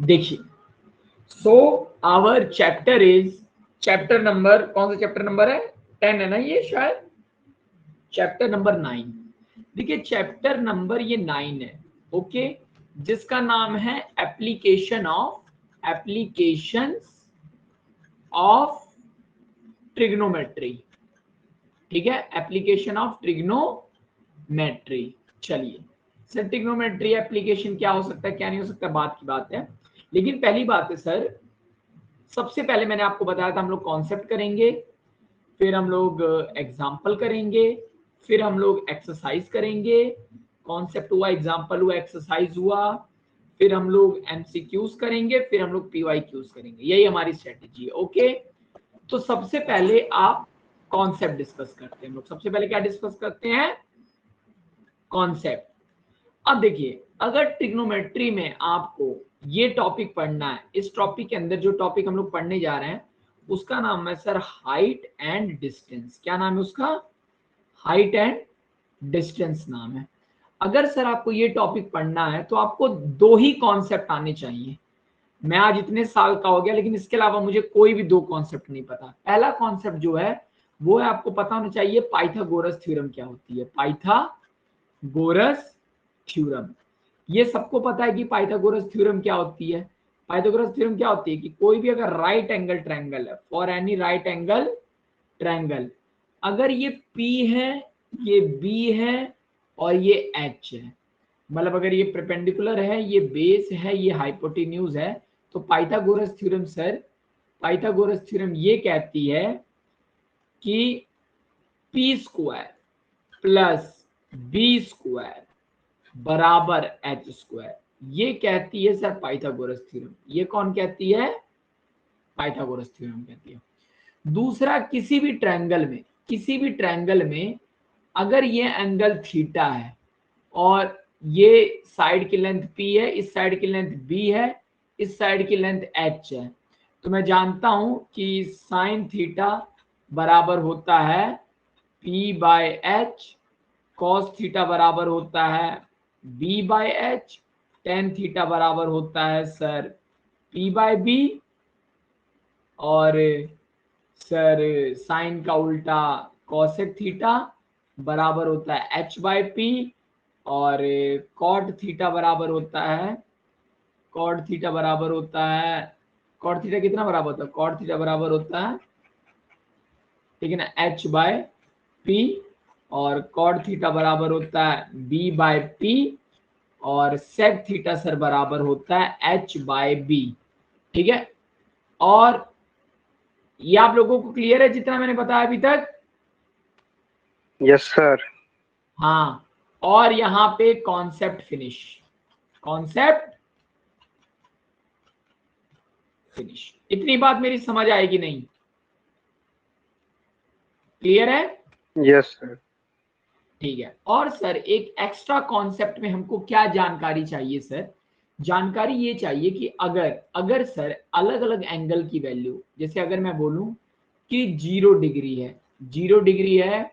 देखिए, so our chapter is chapter number, कौन सा चैप्टर नंबर है? 10 है ना ये, शायद चैप्टर नंबर 9। देखिए चैप्टर नंबर ये 9 है, ओके, जिसका नाम है एप्लीकेशंस ऑफ ट्रिग्नोमेट्री। ठीक है, एप्लीकेशन ऑफ ट्रिग्नोमेट्री। चलिए सर, ट्रिग्नोमेट्री एप्लीकेशन क्या हो सकता है क्या नहीं हो सकता बात की बात है, लेकिन पहली बात है सर, सबसे पहले मैंने आपको बताया था हम लोग कॉन्सेप्ट करेंगे, फिर हम लोग एग्जाम्पल करेंगे, फिर हम लोग एक्सरसाइज करेंगे। कॉन्सेप्ट हुआ, एग्जाम्पल हुआ, एक्सरसाइज हुआ, फिर हम लोग एमसीक्यूज करेंगे, फिर हम लोग पीवाईक्यूज करेंगे। यही हमारी स्ट्रेटेजी है, ओके। तो सबसे पहले आप कॉन्सेप्ट डिस्कस करते हैं। हम लोग सबसे पहले क्या डिस्कस करते हैं? कॉन्सेप्ट। अब देखिए, अगर ट्रिग्नोमेट्री में आपको ये टॉपिक पढ़ना है, इस टॉपिक के अंदर जो टॉपिक हम लोग पढ़ने जा रहे हैं उसका नाम है सर हाइट एंड डिस्टेंस। क्या नाम है उसका? हाइट एंड डिस्टेंस नाम है। अगर सर आपको ये टॉपिक पढ़ना है तो आपको दो ही कॉन्सेप्ट आने चाहिए। मैं आज इतने साल का हो गया लेकिन इसके अलावा मुझे कोई भी दो कॉन्सेप्ट नहीं पता। पहला कॉन्सेप्ट जो है वो है, आपको पता होना चाहिए पाइथागोरस थ्योरम क्या होती है। पाइथागोरस थ्योरम, ये सबको पता है कि पाइथागोरस थ्योरम क्या होती है। पाइथागोरस थ्योरम क्या होती है कि कोई भी अगर राइट एंगल ट्रायंगल है, for any right angle triangle, अगर ये P है, ये B है और ये H है, मतलब अगर ये परपेंडिकुलर है, ये बेस है, ये हाइपोटेन्यूज है, तो Pythagoras theorem sir, Pythagoras theorem ये कहती है कि P square plus B square बराबर H स्क्वायर, ये कहती है सर पाइथागोरस थ्योरम। ये कौन कहती है? पाइथागोरस थ्योरम कहती है। दूसरा, किसी भी ट्रायंगल में अगर ये एंगल थीटा है और ये साइड की लेंथ P है, इस साइड की लेंथ B है, इस साइड की लेंथ H है, तो मैं जानता हूं कि साइन थीटा बराबर होता है P by H, cos theta बराबर होता है B by H, tan theta बराबर होता है सर P बाय B, और सर साइन का उल्टा कॉसेक थीटा बराबर होता है H बाय P, और कॉट थीटा बराबर होता है, कॉट थीटा बराबर होता है, कॉट थीटा कितना बराबर होता है? कॉट थीटा बराबर होता है, ठीक है ना, H बाय P, और कॉट थीटा बराबर होता है B बाय P, और सेक थीटा सर बराबर होता है H बाय B। ठीक है, और ये आप लोगों को क्लियर है जितना मैंने बताया अभी तक? Yes sir. हाँ, और यहाँ पे कॉन्सेप्ट फिनिश, कॉन्सेप्ट फिनिश। इतनी बात मेरी समझ आएगी नहीं? क्लियर है? Yes sir. ठीक है। और सर एक एक्स्ट्रा कॉन्सेप्ट में हमको क्या जानकारी चाहिए सर? जानकारी ये चाहिए कि अगर अगर सर अलग अलग एंगल की वैल्यू, जैसे अगर मैं बोलूं कि 0 डिग्री है, 0 डिग्री है,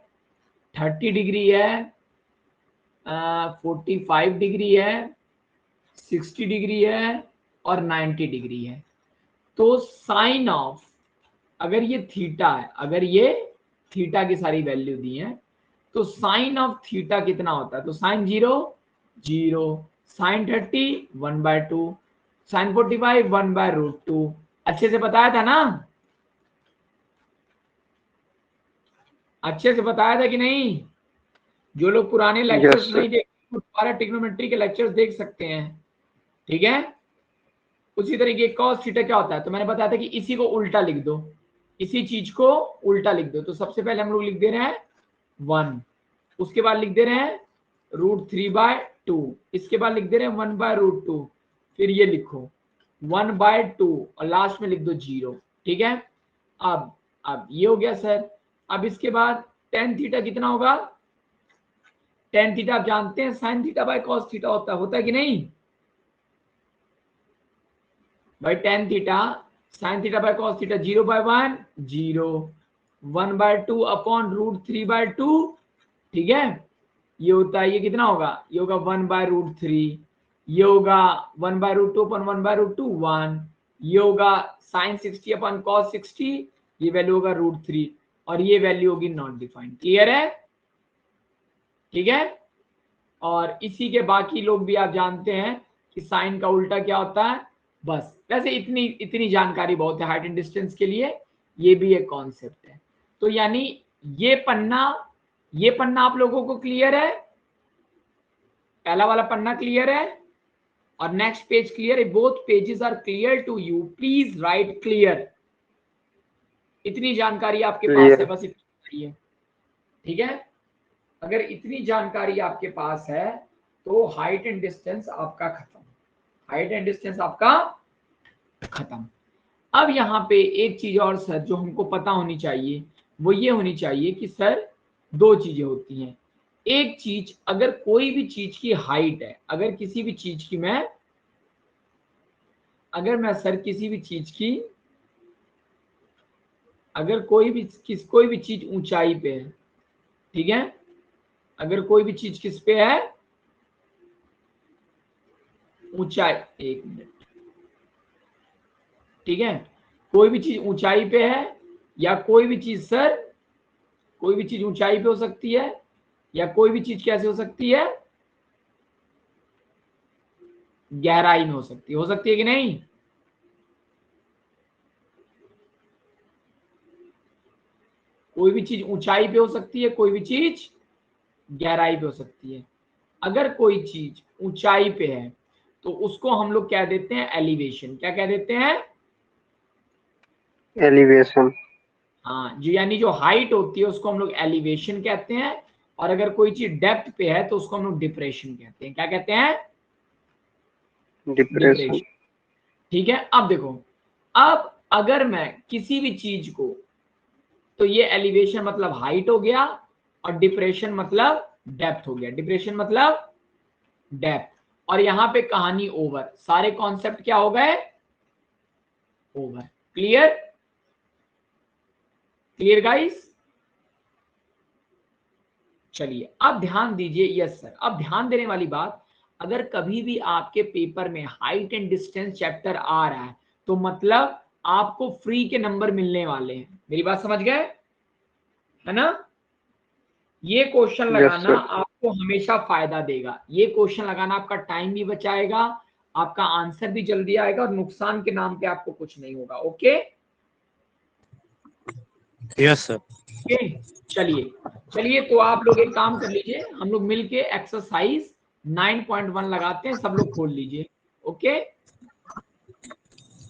30 डिग्री है, 45 डिग्री है, 60 डिग्री है और 90 डिग्री है, तो साइन ऑफ, अगर ये थीटा है, अगर ये थीटा की सारी वैल्यू दी है, तो साइन ऑफ थीटा कितना होता है? तो साइन 0 0, साइन 30 1/2, साइन 45 1/√2। अच्छे से बताया था ना? अच्छे से बताया था कि नहीं? जो लोग पुराने लेक्चर्स यस नहीं सर। देख, दोबारा ट्रिग्नोमेट्री के लेक्चर्स देख सकते हैं। ठीक है, उसी तरीके कॉस थीटा क्या होता है, तो मैंने बताया था कि इसी को उल्टा लिख दो, इसी चीज को उल्टा लिख दो। तो सबसे पहले हम लोग लिख दे रहे हैं 1, उसके बाद लिख दे रहे हैं √3/2, इसके बाद लिख दे रहे हैं 1/√2, फिर ये लिखो 1/2 और लास्ट में लिख दो 0। ठीक है, अब ये हो गया सर। अब इसके बाद टेन थीटा कितना होगा? टेन थीटा आप जानते हैं sine theta by cos theta होता है कि नहीं भाई? Tan theta sine theta by cos theta 0/1 0, 1/2 upon √3/2। ठीक है, ये होता है, ये कितना होगा? ये होगा 1/√3, ये होगा 1/√2 अपन 1/√2 1, ये होगा sin 60 अपन cos 60, ये वैल्यू होगा √3 और ये वैल्यू होगी नॉट डिफाइंड। क्लियर है? ठीक है। और इसी के बाकी लोग भी आप जानते हैं कि साइन का उल्टा क्या होता है। बस वैसे इतनी जानकारी बहुत है हाइट एंड डिस्टेंस के लिए, ये भी एक कॉन्सेप्ट है। तो यानी ये पन्ना आप लोगों को क्लियर है, पहला वाला पन्ना क्लियर है और नेक्स्ट पेज क्लियर है। Both pages are clear to you, please write clear. इतनी जानकारी आपके पास है, बस इतनी चाहिए। ठीक है, अगर इतनी जानकारी आपके पास है तो हाइट एंड डिस्टेंस आपका खत्म, हाइट एंड डिस्टेंस आपका खत्म। अब यहाँ पे एक चीज और सर जो हमको पता होनी चाहिए वो ये होनी चाहिए कि सर दो चीजें होती हैं। एक चीज, अगर कोई भी चीज की हाइट है, अगर किसी भी चीज की अगर मैं सर किसी भी चीज की, अगर कोई भी चीज ऊंचाई पे है, ठीक है, अगर कोई भी चीज किस पे है, ऊंचाई, एक मिनट, ठीक है, कोई भी चीज ऊंचाई पे है या कोई भी चीज सर, कोई भी चीज ऊंचाई पे हो सकती है या कोई भी चीज कैसे हो सकती है, गहराई में हो सकती है कि नहीं? कोई भी चीज ऊंचाई पे हो सकती है, कोई भी चीज गहराई पे हो सकती है। अगर कोई चीज ऊंचाई पे है तो उसको हम लोग क्या देते हैं, एलिवेशन। क्या कह देते हैं? एलिवेशन। हाँ, जो यानी जो हाइट होती है उसको हम लोग एलिवेशन कहते हैं, और अगर कोई चीज डेप्थ पे है तो उसको हम लोग डिप्रेशन कहते हैं। क्या कहते हैं? डिप्रेशन। ठीक है। अब देखो, अब अगर मैं किसी भी चीज को, तो ये एलिवेशन मतलब हाइट हो गया और डिप्रेशन मतलब डेप्थ हो गया, डिप्रेशन मतलब डेप्थ। और यहां पे कहानी ओवर, सारे कॉन्सेप्ट क्या हो गए, ओवर। क्लियर? Clear guys? चलिए अब ध्यान दीजिए। यस सर, अब ध्यान देने वाली बात, अगर कभी भी आपके पेपर में हाइट एंड डिस्टेंस चैप्टर आ रहा है तो मतलब आपको फ्री के नंबर मिलने वाले हैं। मेरी बात समझ गए, है ना? ये क्वेश्चन लगाना आपको हमेशा फायदा देगा, ये क्वेश्चन लगाना आपका टाइम भी बचाएगा, आपका आंसर भी जल्दी आएगा और नुकसान के नाम पे आपको कुछ नहीं होगा। ओके? Yes sir. ओके, चलिए तो आप लोग एक काम कर लीजिए, हम लोग मिलके एक्सरसाइज 9.1 लगाते हैं, सब लोग खोल लीजिए। ओके,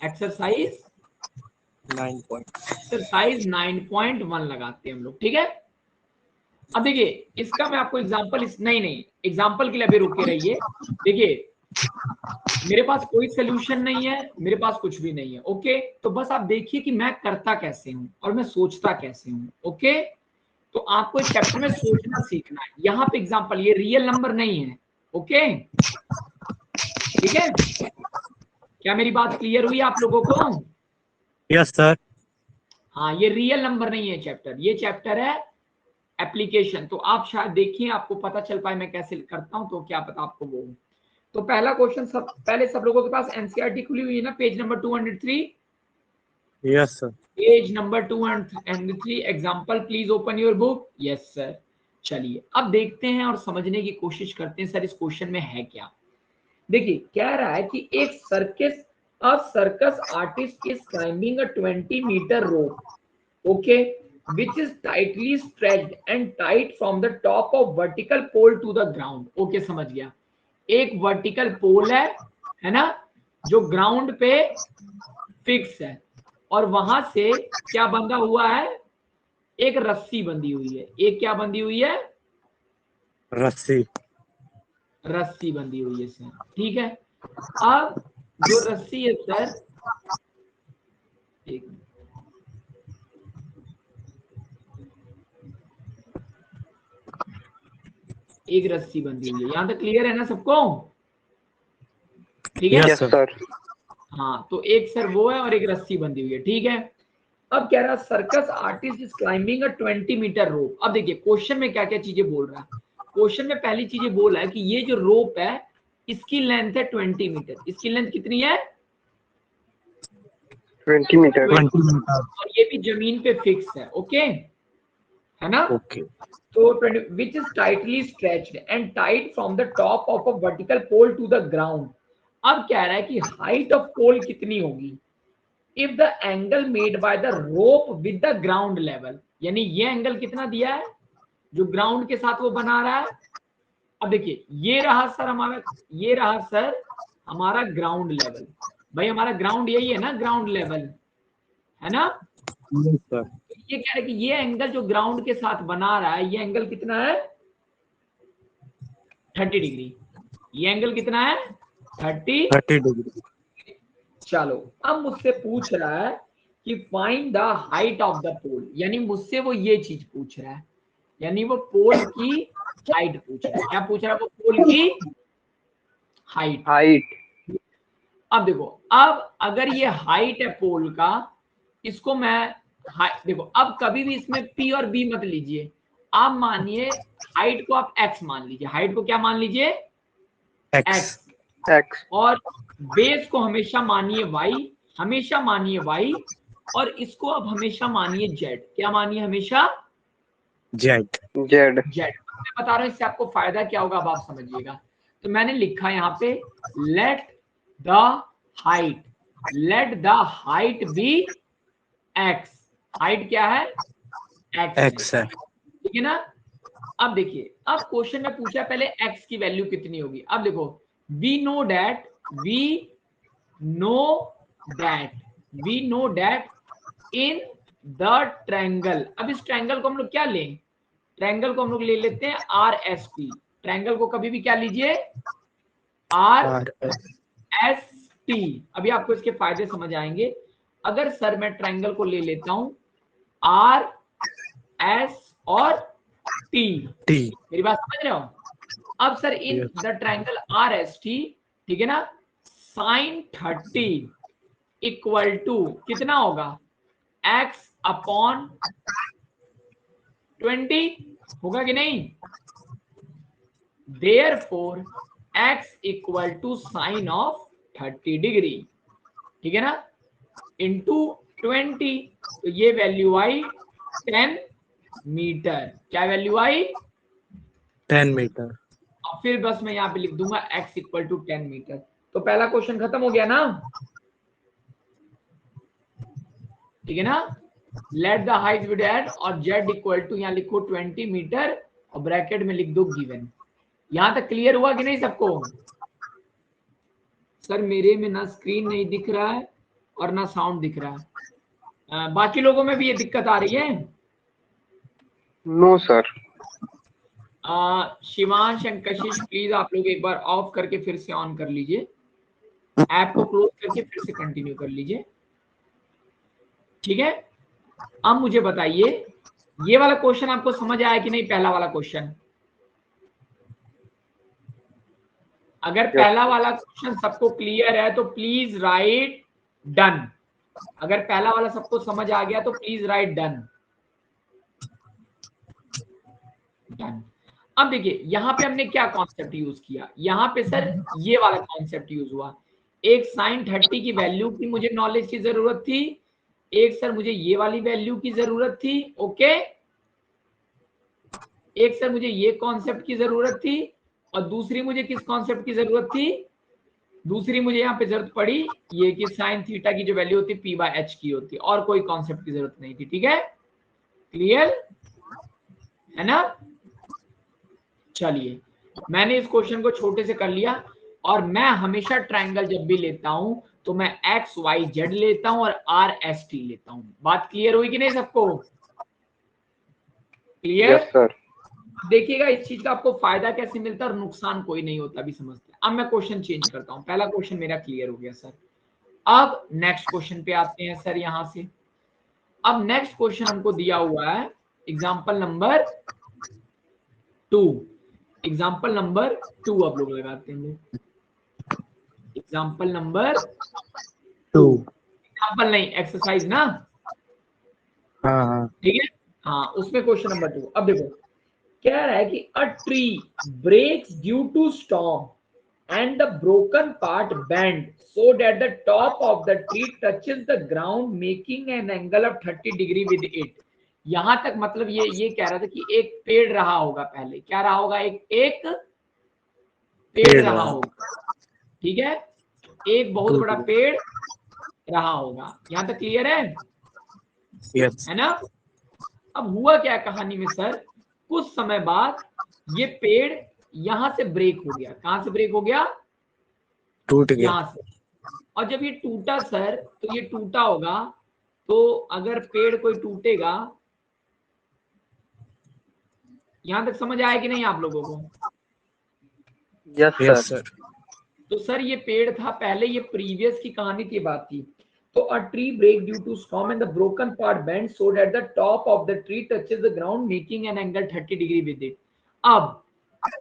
एक्सरसाइज 9.1 लगाते हैं हम लोग, ठीक है? अब देखिए, इसका मैं आपको एग्जांपल, नहीं एग्जांपल के लिए अभी रुके रहिए। देखिए, मेरे पास कोई सोल्यूशन नहीं है, मेरे पास कुछ भी नहीं है। ओके, तो बस आप देखिए कि मैं करता कैसे हूं और मैं सोचता कैसे हूं। ओके, तो आपको इस चैप्टर में सोचना सीखना है। यहाँ पे एग्जांपल, ये रियल नंबर नहीं है। ओके, ठीक है? क्या मेरी बात क्लियर हुई आप लोगों को? Yes sir. हाँ, ये रियल नंबर नहीं है चैप्टर, ये चैप्टर है एप्लीकेशन। तो आप शायद देखिए, आपको पता चल पाए मैं कैसे करता हूं, तो क्या पता आपको वो। तो पहला क्वेश्चन, सब लोगों के पास एनसीईआरटी खुली हुई है ना, page number 203। Yes sir. Page number 203, example please open your book. Yes sir. चलिए अब देखते हैं और समझने की कोशिश करते हैं सर इस क्वेश्चन में है क्या। देखिए, कह रहा है कि एक circus artist is climbing a 20 metre rope, okay, which is tightly stretched and tight from the top of vertical pole to the ground। Okay, समझ गया। एक वर्टिकल पोल है ना, जो ग्राउंड पे फिक्स है, और वहां से क्या बंधा हुआ है, एक रस्सी बंधी हुई है। एक क्या बंधी हुई है, रस्सी। रस्सी बंधी हुई है सर, ठीक है। अब जो रस्सी है सर, एक रस्सी बंधी हुई है, यहां तक क्लियर है ना सबको? ठीक है। Yes yes sir. हाँ, तो एक सर वो है और एक रस्सी बंधी हुई है, ठीक है। अब कह रहा circus artist is climbing a 20 metre rope. अब देखिए क्वेश्चन में क्या क्या चीजें बोल रहा है। क्वेश्चन में पहली चीजें बोल रहा है कि ये जो रोप है इसकी लेंथ है 20 मीटर, इसकी लेंथ कितनी है 20 मीटर। 20 मीटर। और ये भी जमीन पे फिक्स है, ओके है ना। ओके। तो which is tightly stretched and tied from the top of a vertical pole to the ground। अब कह रहा है कि हाइट ऑफ पोल कितनी होगी if the angle made by the rope with the ground level, यानी ये एंगल कितना दिया है जो ग्राउंड के साथ वो बना रहा है। अब देखिए ये रहा सर हमारा, ये रहा सर हमारा ग्राउंड लेवल, भाई हमारा ग्राउंड यही है ना, ग्राउंड लेवल है ना। Yes sir. ये कह रहा है कि ये एंगल जो ग्राउंड के साथ बना रहा है, ये एंगल कितना है 30 डिग्री। ये एंगल कितना है 30 डिग्री। चलो अब मुझसे पूछ रहा है कि find the height of the pole, यानी मुझसे वो ये चीज पूछ रहा है, यानी वो पोल की हाइट पूछ रहा है। क्या पूछ रहा है वो? पोल की हाइट। अब देखो, अब अगर ये हाइट है पोल का, इसको मैं देखो अब कभी भी इसमें P और B मत लीजिए, आप मानिए हाइट को आप x मान लीजिए, हाइट को क्या मान लीजिए x, और बेस को हमेशा मानिए y, हमेशा मानिए y, और इसको अब हमेशा मानिए z। क्या मानिए हमेशा? जेड। मैं बता रहा हूं इससे आपको फायदा क्या होगा, अब आप समझिएगा। तो मैंने लिखा यहाँ पे let the height be x। Height क्या है? x है, ठीक है ना। अब देखिए, अब क्वेश्चन में पूछा पहले x की वैल्यू कितनी होगी। अब देखो we know that in the triangle. अब इस ट्रायंगल को हम लोग क्या लें? ट्रायंगल को हम लोग ले लेते हैं RST। ट्रायंगल को कभी भी क्या लीजिए? RST। अभी आपको इसके फायदे समझ आएंगे। अगर सर मैं ट्रायंगल को ले लेता हूं RS और T, मेरी बात समझ रहे हो? अब sir in the triangle RST, ठीक है ना, sin 30 इक्वल टू कितना होगा? x अपॉन 20 होगा कि नहीं? Therefore x equal to sine of 30 degree, ठीक है ना, इंटू 20। तो ये वैल्यू आई 10 मीटर। क्या वैल्यू आई? 10 मीटर। और फिर बस मैं यहाँ पे लिख दूंगा x इक्वल टू 10 मीटर। तो पहला क्वेश्चन खत्म हो गया ना, ठीक है ना। Let the height be that, और z इक्वल टू यहाँ लिखो 20 मीटर और ब्रैकेट में लिख दो गिवन। यहां तक क्लियर हुआ कि नहीं सबको? सर मेरे में ना स्क्रीन नहीं दिख रहा है और ना साउंड दिख रहा है, बाकी लोगों में भी ये दिक्कत आ रही है? No sir. Shivansh and Kashish please आप लोग एक बार ऑफ करके फिर से ऑन कर लीजिए, ऐप को क्लोज करके फिर से कंटिन्यू कर लीजिए, ठीक है। अब मुझे बताइए ये वाला क्वेश्चन आपको समझ आया कि नहीं? पहला वाला क्वेश्चन, अगर पहला वाला क्वेश्चन सबको क्लियर है तो प्लीज राइट डन। अगर पहला वाला सबको समझ आ गया तो प्लीज राइट डन। अब देखिए यहां पे हमने क्या कॉन्सेप्ट यूज किया, यहां पे सर ये वाला कॉन्सेप्ट यूज हुआ। एक sin 30 की वैल्यू की मुझे नॉलेज की जरूरत थी, एक सर मुझे ये वाली वैल्यू की जरूरत थी, ओके। एक सर मुझे ये कॉन्सेप्ट की जरूरत थी, और दूसरी मुझे किस कॉन्सेप्ट की जरूरत थी? दूसरी मुझे यहाँ पे जरूरत पड़ी ये कि साइन थीटा की जो वैल्यू होती P/h की होती, और कोई कॉन्सेप्ट की जरूरत नहीं थी, ठीक है। क्लियर है ना? चलिए मैंने इस क्वेश्चन को छोटे से कर लिया, और मैं हमेशा ट्रायंगल जब भी लेता हूं तो मैं XYZ लेता हूं और RST लेता हूं। बात क्लियर हुई कि नहीं सबको? क्लियर? Yes sir. देखिएगा इस चीज का आपको फायदा कैसे मिलता है और नुकसान कोई नहीं होता भी समझते हैं। अब मैं क्वेश्चन चेंज करता हूं, पहला क्वेश्चन मेरा क्लियर हो गया सर। अब नेक्स्ट क्वेश्चन पे आते हैं सर। यहां से अब नेक्स्ट क्वेश्चन हमको दिया हुआ है एग्जांपल नंबर 2। एग्जांपल नंबर 2 आप लोग लगाते हैं, एग्जांपल नंबर 2, एग्जांपल नहीं एक्सरसाइज ना, हाँ। ठीक है। हाँ उसमें क्वेश्चन नंबर 2। अब देखो कह रहा है कि a tree breaks due to storm and the broken part bend so that the top of the tree touches the ground making an angle of 30 degree with it. यहां तक मतलब ये कह रहा था कि एक पेड़ रहा होगा, पहले क्या रहा होगा, एक पेड़ रहा होगा, ठीक है, एक बहुत बड़ा पेड़ रहा होगा। यहां तक क्लियर है? यस है ना? अब हुआ क्या कहानी में सर, कुछ समय बाद ये पेड़ यहां से ब्रेक हो गया। कहां से ब्रेक हो गया? टूट गया। यहां से। और जब ये टूटा सर, तो ये टूटा होगा, तो अगर पेड़ कोई टूटेगा, यहां तक समझ आया कि नहीं आप लोगों को? Yes yes sir. सर। तो सर ये पेड़ था, पहले ये प्रीवियस की कहानी की बात थी। तो a tree break due to storm and the broken part bend so that the top of the tree touches the ground making an angle 30 degree with it. अब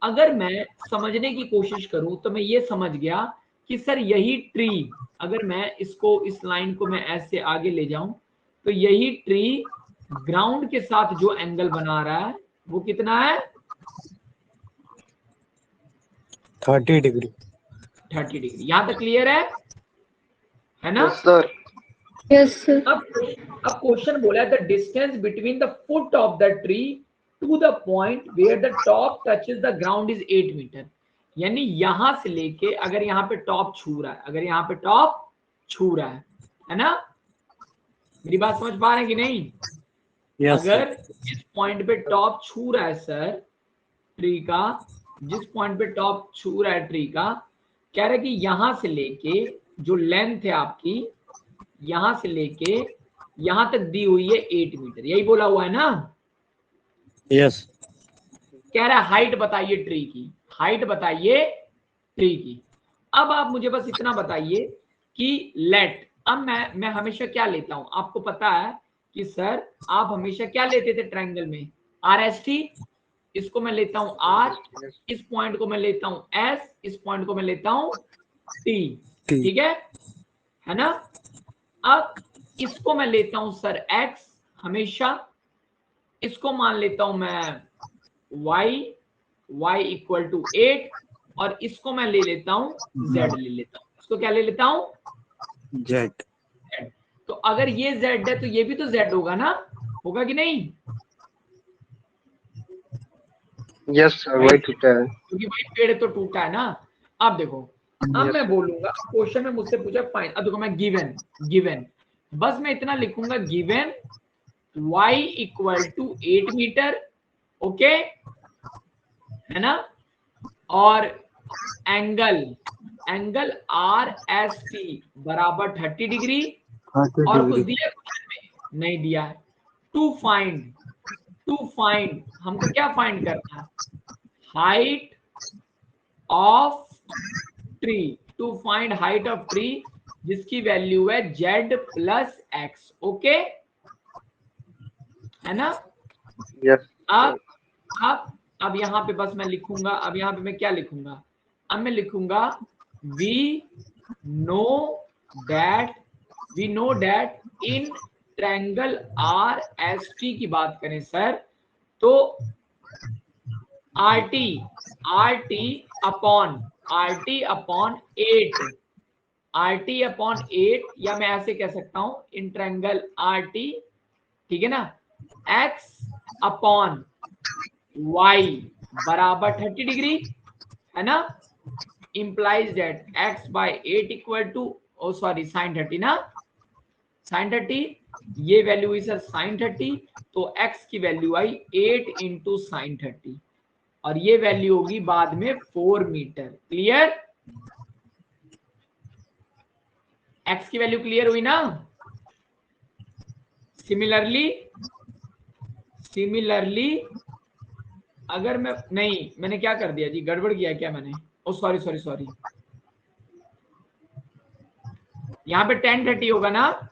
अगर मैं समझने की कोशिश करूं तो मैं ये समझ गया कि सर यही ट्री, अगर मैं इसको, इस लाइन को मैं ऐसे आगे ले जाऊं, तो यही ट्री ग्राउंड के साथ जो एंगल बना रहा है वो कितना है? 30 डिग्री। 30 डिग्री। यहां तक क्लियर है ना? Yes sir. Yes, sir. अब क्वेश्चन बोला the distance between the foot of the tree to the point where the top touches the ground is 8 metre. यानी यहां से लेके, अगर यहाँ पे टॉप छू रहा है, अगर यहाँ पे टॉप छू रहा है ना? मेरी बात समझ पा रहे हैं कि नहीं? यस अगर जिस पॉइंट पे टॉप छू रहा है सर ट्री का, जिस पॉइंट पे टॉप छू रहा है ट्री का, कह रहा है कि यहां से लेके जो लेंथ है आपकी, यहां से लेके यहां तक दी हुई है 8 मीटर, यही बोला हुआ है ना? यस। कह रहा है हाइट बताइए ट्री की, हाइट बताइए ट्री की। अब आप मुझे बस इतना बताइए कि लेट, अब मैं हमेशा क्या लेता हूं, आपको पता है कि सर आप हमेशा क्या लेते थे ट्रायंगल में? RST। इसको मैं लेता हूं R, इस पॉइंट को मैं लेता हूं S, इस पॉइंट को मैं लेता हूं T, ठीक है ना? अब इसको मैं लेता हूं सर X हमेशा, इसको मान लेता हूं मैं y इक्वल टू 8, और इसको मैं ले लेता हूं Z ले लेता हूं। इसको क्या ले लेता हूं? जेड। तो अगर ये Z है तो ये भी तो Z होगा ना, होगा कि नहीं? यस सर, वही टूटा है। क्योंकि भाई पेड़ तो टूटा है ना। अब देखो, अब Yes, मैं sir. बोलूंगा, क्वेश्चन में मुझसे पूछा फाइंड, अब देखो मैं गिवन बस मैं इतना लिखूंगा, given y equal to 8 metre, okay, है ना? और एंगल RST बराबर 30 डिग्री, और कुछ दिया क्वेश्चन में? नहीं दिया है। टू फाइंड हमको क्या फाइंड करना है? Height of tree, to find height of tree जिसकी वैल्यू है Z प्लस X, ओके, है ना? Yes. अब यहां पे बस मैं लिखूंगा, अब यहां पे मैं क्या लिखूंगा? अब मैं लिखूंगा we know that in triangle RST की बात करें सर, तो RT अपॉन 8, या मैं ऐसे कह सकता हूं इन ट्रायंगल RT, ठीक है ना, X अपॉन Y बराबर 30 डिग्री, है ना? implies that X by 8 equal to, oh sorry, sin 30 ना, sin 30, ये वैल्यू हुई सर sin 30, तो X की वैल्यू आई 8 इंटू साइन 30, और ये वैल्यू होगी बाद में 4 मीटर। क्लियर? X की वैल्यू क्लियर हुई ना? सिमिलरली अगर मैंने क्या कर दिया जी, गड़बड़ किया क्या मैंने? ओ सॉरी, यहां पे 10-30 होगा ना?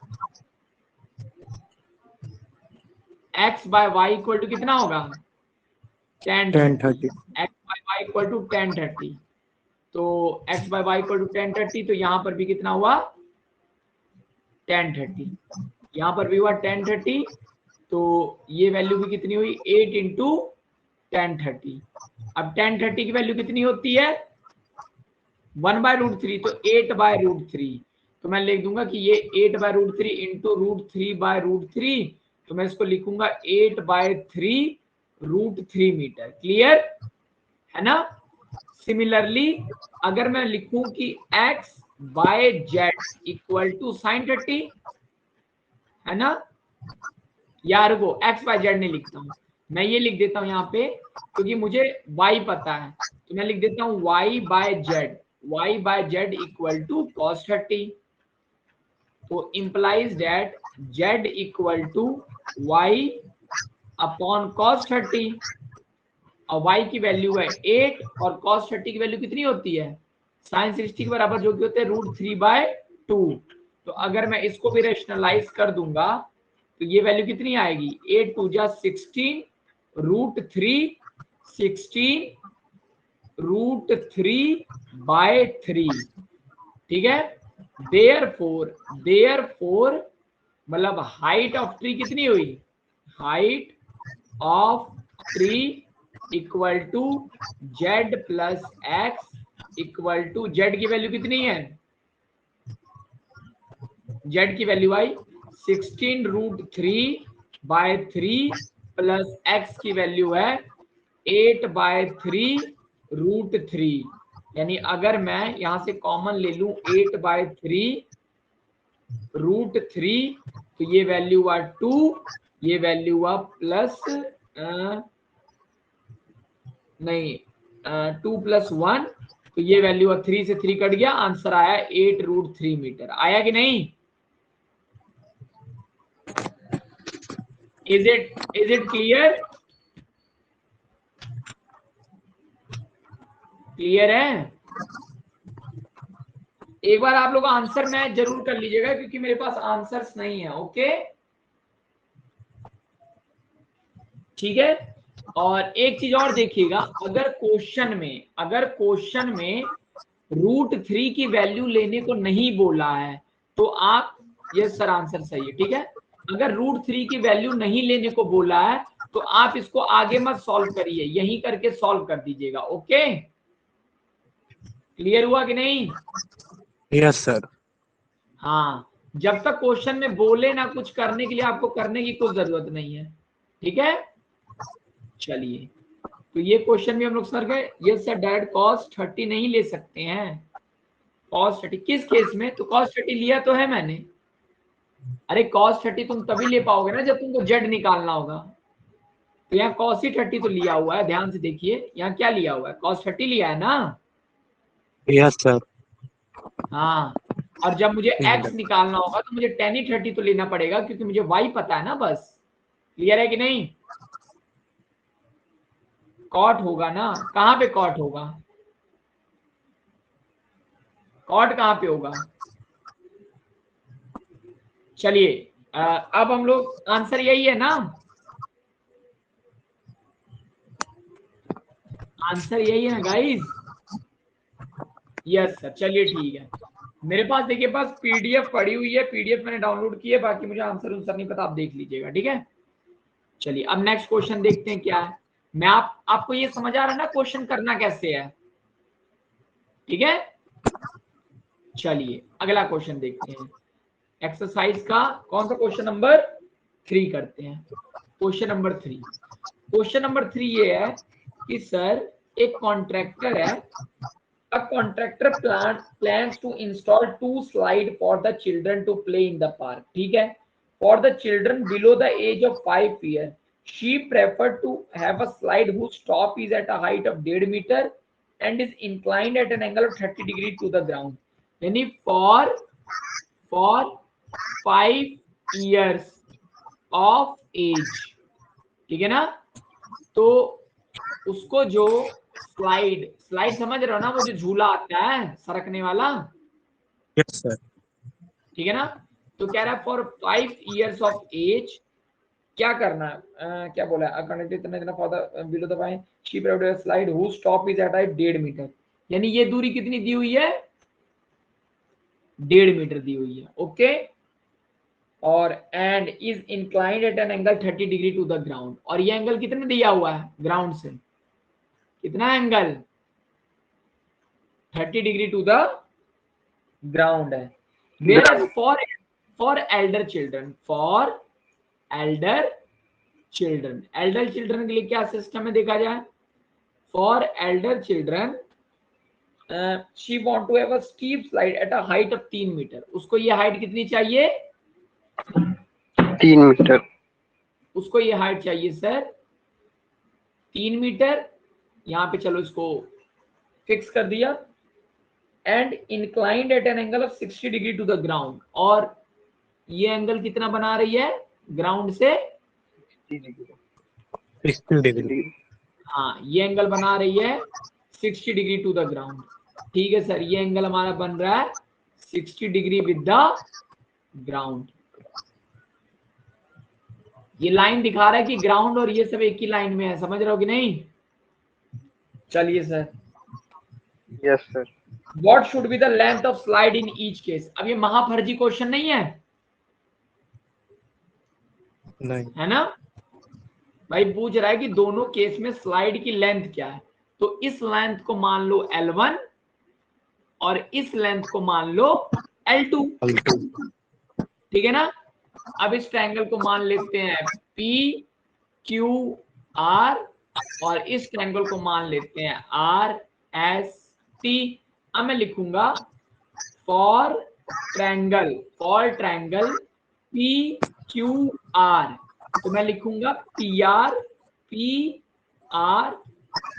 X by y equal to कितना होगा? 10-30। X by y equal to 10-30, तो X by y equal to 10-30, तो यहां पर भी कितना हुआ? 10-30, यहां पर भी हुआ 10-30, तो ये वैल्यू भी कितनी हुई? 8 इंटू 10-30। अब 10-30 की वैल्यू कितनी होती है? 1/√3 तो 8/√3, तो मैं लिख दूंगा कि ये 8/√3 इंटू √3/√3, तो मैं इसको लिखूंगा 8/3√3 मीटर। क्लियर है ना। सिमिलरली अगर मैं लिखूं कि x by z equal to sine 30, है ना, यार वो x बाय जेड नहीं लिखता हूं, मैं ये लिख देता हूं यहाँ पे, क्योंकि मुझे y पता है, तो मैं लिख देता हूं y by z equal to cos 30, तो implies that z equal to y upon cos 30, और y की वैल्यू है 8 और cos 30 की वैल्यू कितनी होती है, sin 60 के बराबर, जो कि होते हैं √3/2। तो अगर मैं इसको भी रेशनलाइज कर दूंगा तो ये वैल्यू कितनी आएगी, 8 2 जा 16 √3 16 √3/3, ठीक है। देयरफॉर मतलब हाइट ऑफ ट्री कितनी हुई, height of tree equal to z plus x equal to, z की वैल्यू कितनी है, जेड की वैल्यू आई 16√3/3 प्लस एक्स की वैल्यू है 8/3√3, यानी अगर मैं यहां से कॉमन ले लूं 8/3√3, तो ये वैल्यू हुआ 2, ये वैल्यू हुआ प्लस नहीं 2 + 1, तो ये वैल्यू हुआ 3 से 3 कट गया, आंसर आया 8√3 मीटर। आया कि नहीं, इज इट क्लियर, क्लियर है। एक बार आप लोग आंसर में जरूर कर लीजिएगा, क्योंकि मेरे पास आंसर्स नहीं है। ओके ठीक है। और एक चीज और देखिएगा, अगर क्वेश्चन में √3 की वैल्यू लेने को नहीं बोला है तो आप, यस सर आंसर सही है, ठीक है। अगर √3 की वैल्यू नहीं लेने को बोला है तो आप इसको आगे मत सॉल्व करिए, यहीं करके सॉल्व कर दीजिएगा। ओके क्लियर हुआ कि नहीं, यस सर। हाँ, जब तक क्वेश्चन में बोले ना कुछ करने के लिए, आपको करने की कुछ जरूरत नहीं है, ठीक है। चलिए, तो ये क्वेश्चन भी हम लोग सर गए। यस सर डैड cos 30 नहीं ले सकते हैं, cos 30 किस केस में, तो cos 30 लिया तो है मैंने। अरे cos 30 तुम तभी ले पाओगे ना जब तुमको z निकालना होगा, तो यहाँ cos 30 तो लिया हुआ है, ध्यान से देखिए यहाँ क्या लिया हुआ है, cos 30 लिया है ना। Yes sir. हाँ, और जब मुझे x निकालना होगा तो मुझे tan 30 तो लेना पड़ेगा, क्योंकि मुझे y पता है ना बस। क्लियर है कि नहीं, कॉट होगा ना, कहाँ पे कॉट होगा, कॉट कहाँ पे होगा। चलिए अब हम लोग, आंसर यही है ना, आंसर यही है ना गाइस, यस सर। चलिए ठीक है, मेरे पास देखिए पास पीडीएफ पड़ी हुई है, पीडीएफ मैंने डाउनलोड की है, बाकी मुझे आंसर नहीं पता, आप देख लीजिएगा, ठीक है। चलिए अब नेक्स्ट क्वेश्चन देखते हैं क्या है। मैं आपको ये समझ आ रहा है ना क्वेश्चन करना कैसे है, ठीक है। चलिए अगला क्वेश्चन देखते हैं, एक्सरसाइज का कौन सा क्वेश्चन नंबर 3 करते हैं। क्वेश्चन नंबर 3 ये है कि सर एक कॉन्ट्रैक्टर है, a contractor plans to install 2 slides for the children to play in the park, ठीक है। For the children below the age of 5 years, she preferred to have a slide whose top is at a height of 1.5 meter and is inclined at an angle of 30 degree to the ground, यानी for 5 years of age, ठीक है ना। तो उसको जो slide समझ रहे हो ना, वो जो झूला आता है सरकने वाला, यस सर। ठीक है ना। तो कह रहा है फॉर 5 years ऑफ एज क्या करना है, क्या बोला है, इतना for the below the pine she preferred slide whose top is at 1.5 metre, यानी ये दूरी कितनी दी हुई है, 1.5 मीटर दी हुई है। ओके, और and is inclined at an angle 30 degree to the ground, और ये एंगल कितना दिया हुआ है ग्राउंड से, कितना angle 30 degree to the ground है। Whereas for elder children, for elder children के लिए क्या सिस्टम है देखा जाए। For elder children she want to have a steep slide at a height of 3 metre. उसको ये हाइट कितनी चाहिए? 3 मीटर। उसको ये हाइट चाहिए सर 3 मीटर। यहाँ पे चलो इसको फिक्स कर दिया। And inclined at an angle of 60 degree to the ground, और ये एंगल कितना बना रही है ग्राउंड से? 60 डिग्री। हाँ, ये एंगल बना रही है 60 डिग्री टू द ग्राउंड। ठीक है सर, ये एंगल हमारा बन रहा है 60 डिग्री विद द ग्राउंड। ये लाइन दिखा रहा है कि ग्राउंड और ये सब एक ही लाइन में है, समझ रहे हो कि नहीं? चलिए sir. Yes sir. What should be the length of slide in each case? अब ये महाफर्जी क्वेश्चन नहीं है, नहीं। है ना भाई? पूछ रहा है कि दोनों केस में स्लाइड की लेंथ क्या है। तो इस लेंथ को मान लो L1 और इस लेंथ को मान लो L2। ठीक है ना? अब इस ट्रायंगल को मान लेते हैं PQR और इस ट्रायंगल को मान लेते हैं RST। अब मैं लिखूंगा फॉर ट्रायंगल PQR, तो मैं लिखूंगा PR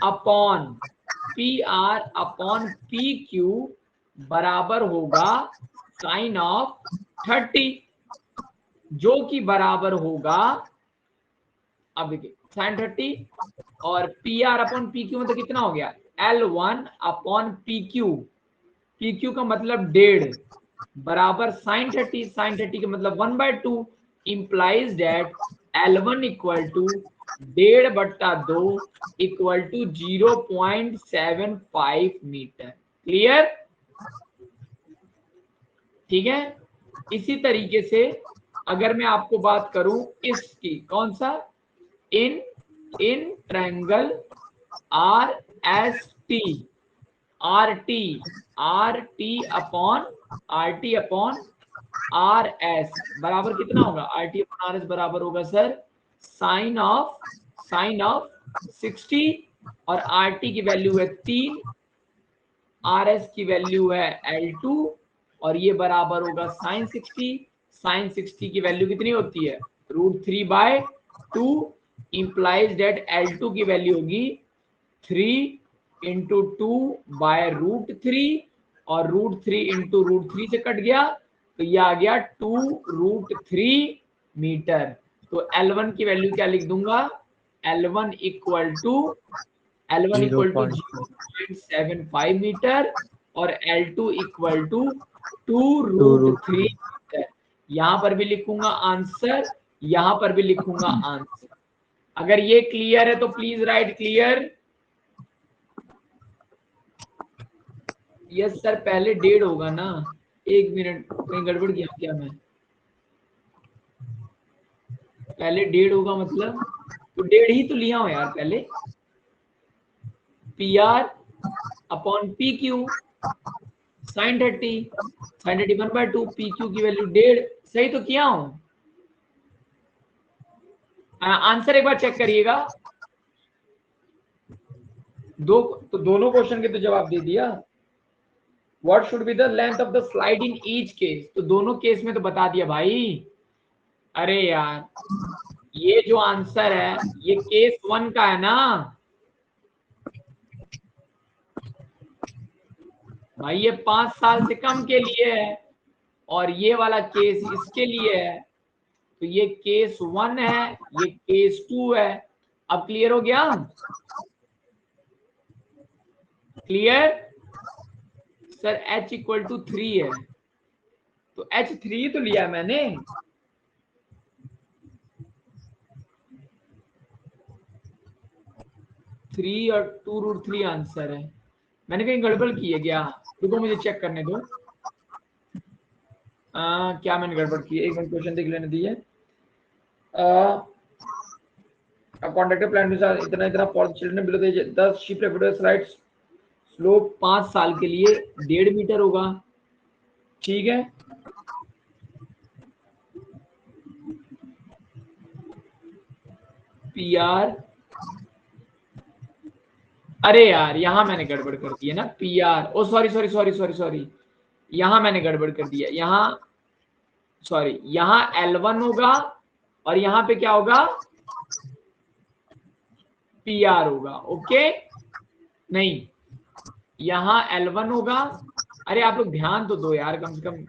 अपॉन PQ बराबर होगा साइन ऑफ 30, जो कि बराबर होगा, अब देखिए साइन 30 और PR अपॉन PQ मतलब कितना हो गया? L1 अपॉन PQ का मतलब 1.5 बराबर साइन 30 का मतलब 1/2 implies that L1 equal to 1.5/2 equal to 0.75 metre. Clear? ठीक है। इसी तरीके से अगर मैं आपको बात करूं इसकी, कौन सा? In triangle RT upon RS बराबर कितना होगा? RT अपॉन RS बराबर होगा सर साइन ऑफ 60 और RT की वैल्यू है 3, RS की वैल्यू है L2 और ये बराबर होगा साइन 60 की वैल्यू कितनी होती है? √3/2 इंप्लाइज दैट L2 की वैल्यू होगी 3 × 2/√3 और √3 × √3 से कट गया तो ये आ गया 2√3 मीटर। तो L1 की वैल्यू क्या लिख दूंगा? L1 इक्वल टू 0.75 मीटर और L2 इक्वल टू 2√3 मीटर। यहां पर भी लिखूंगा आंसर, यहां पर भी लिखूंगा आंसर। अगर ये क्लियर है तो please write clear. Yes sir, पहले 1.5 होगा ना। 1 मिनट, कहीं गड़बड़ किया क्या मैं? पहले 1.5 होगा मतलब तो 1.5 ही तो लिया हो यार पहले। PR upon PQ sine 30 1/2 PQ की वैल्यू 1.5। सही तो किया हूं? आंसर एक बार चेक करिएगा। तो दोनों क्वेश्चन के तो जवाब दे दिया। What should be the length of the slide in each case? तो दोनों केस में तो बता दिया भाई। अरे यार, ये जो आंसर है ये केस 1 का है ना भाई, ये 5 साल से कम के लिए है और ये वाला केस इसके लिए है। तो ये केस 1 है, ये केस 2 है। अब क्लियर हो गया? Clear sir? H equal to 3 है तो H3 तो लिया मैंने। थ्री और 2√3 आंसर है। मैंने कहीं गड़बड़ की है क्या? रुको मुझे चेक करने दो। क्या मैंने गड़बड़ की है? एक मिनट, क्वेश्चन देख लेने दीजिए। कॉन्ट्रैक्टर प्लान इतना for children below the 10 she preferred slides slope 5 साल के लिए 1.5 मीटर होगा। ठीक है, PR, अरे यार यहां मैंने गड़बड़ कर दी है ना, PR, oh sorry sorry sorry sorry sorry, यहां मैंने गड़बड़ कर दिया, यहाँ सॉरी, यहाँ L1 होगा और यहाँ पे क्या होगा, PR होगा। ओके, नहीं, यहाँ L1 होगा, अरे आप लोग ध्यान तो दो यार कम से कम,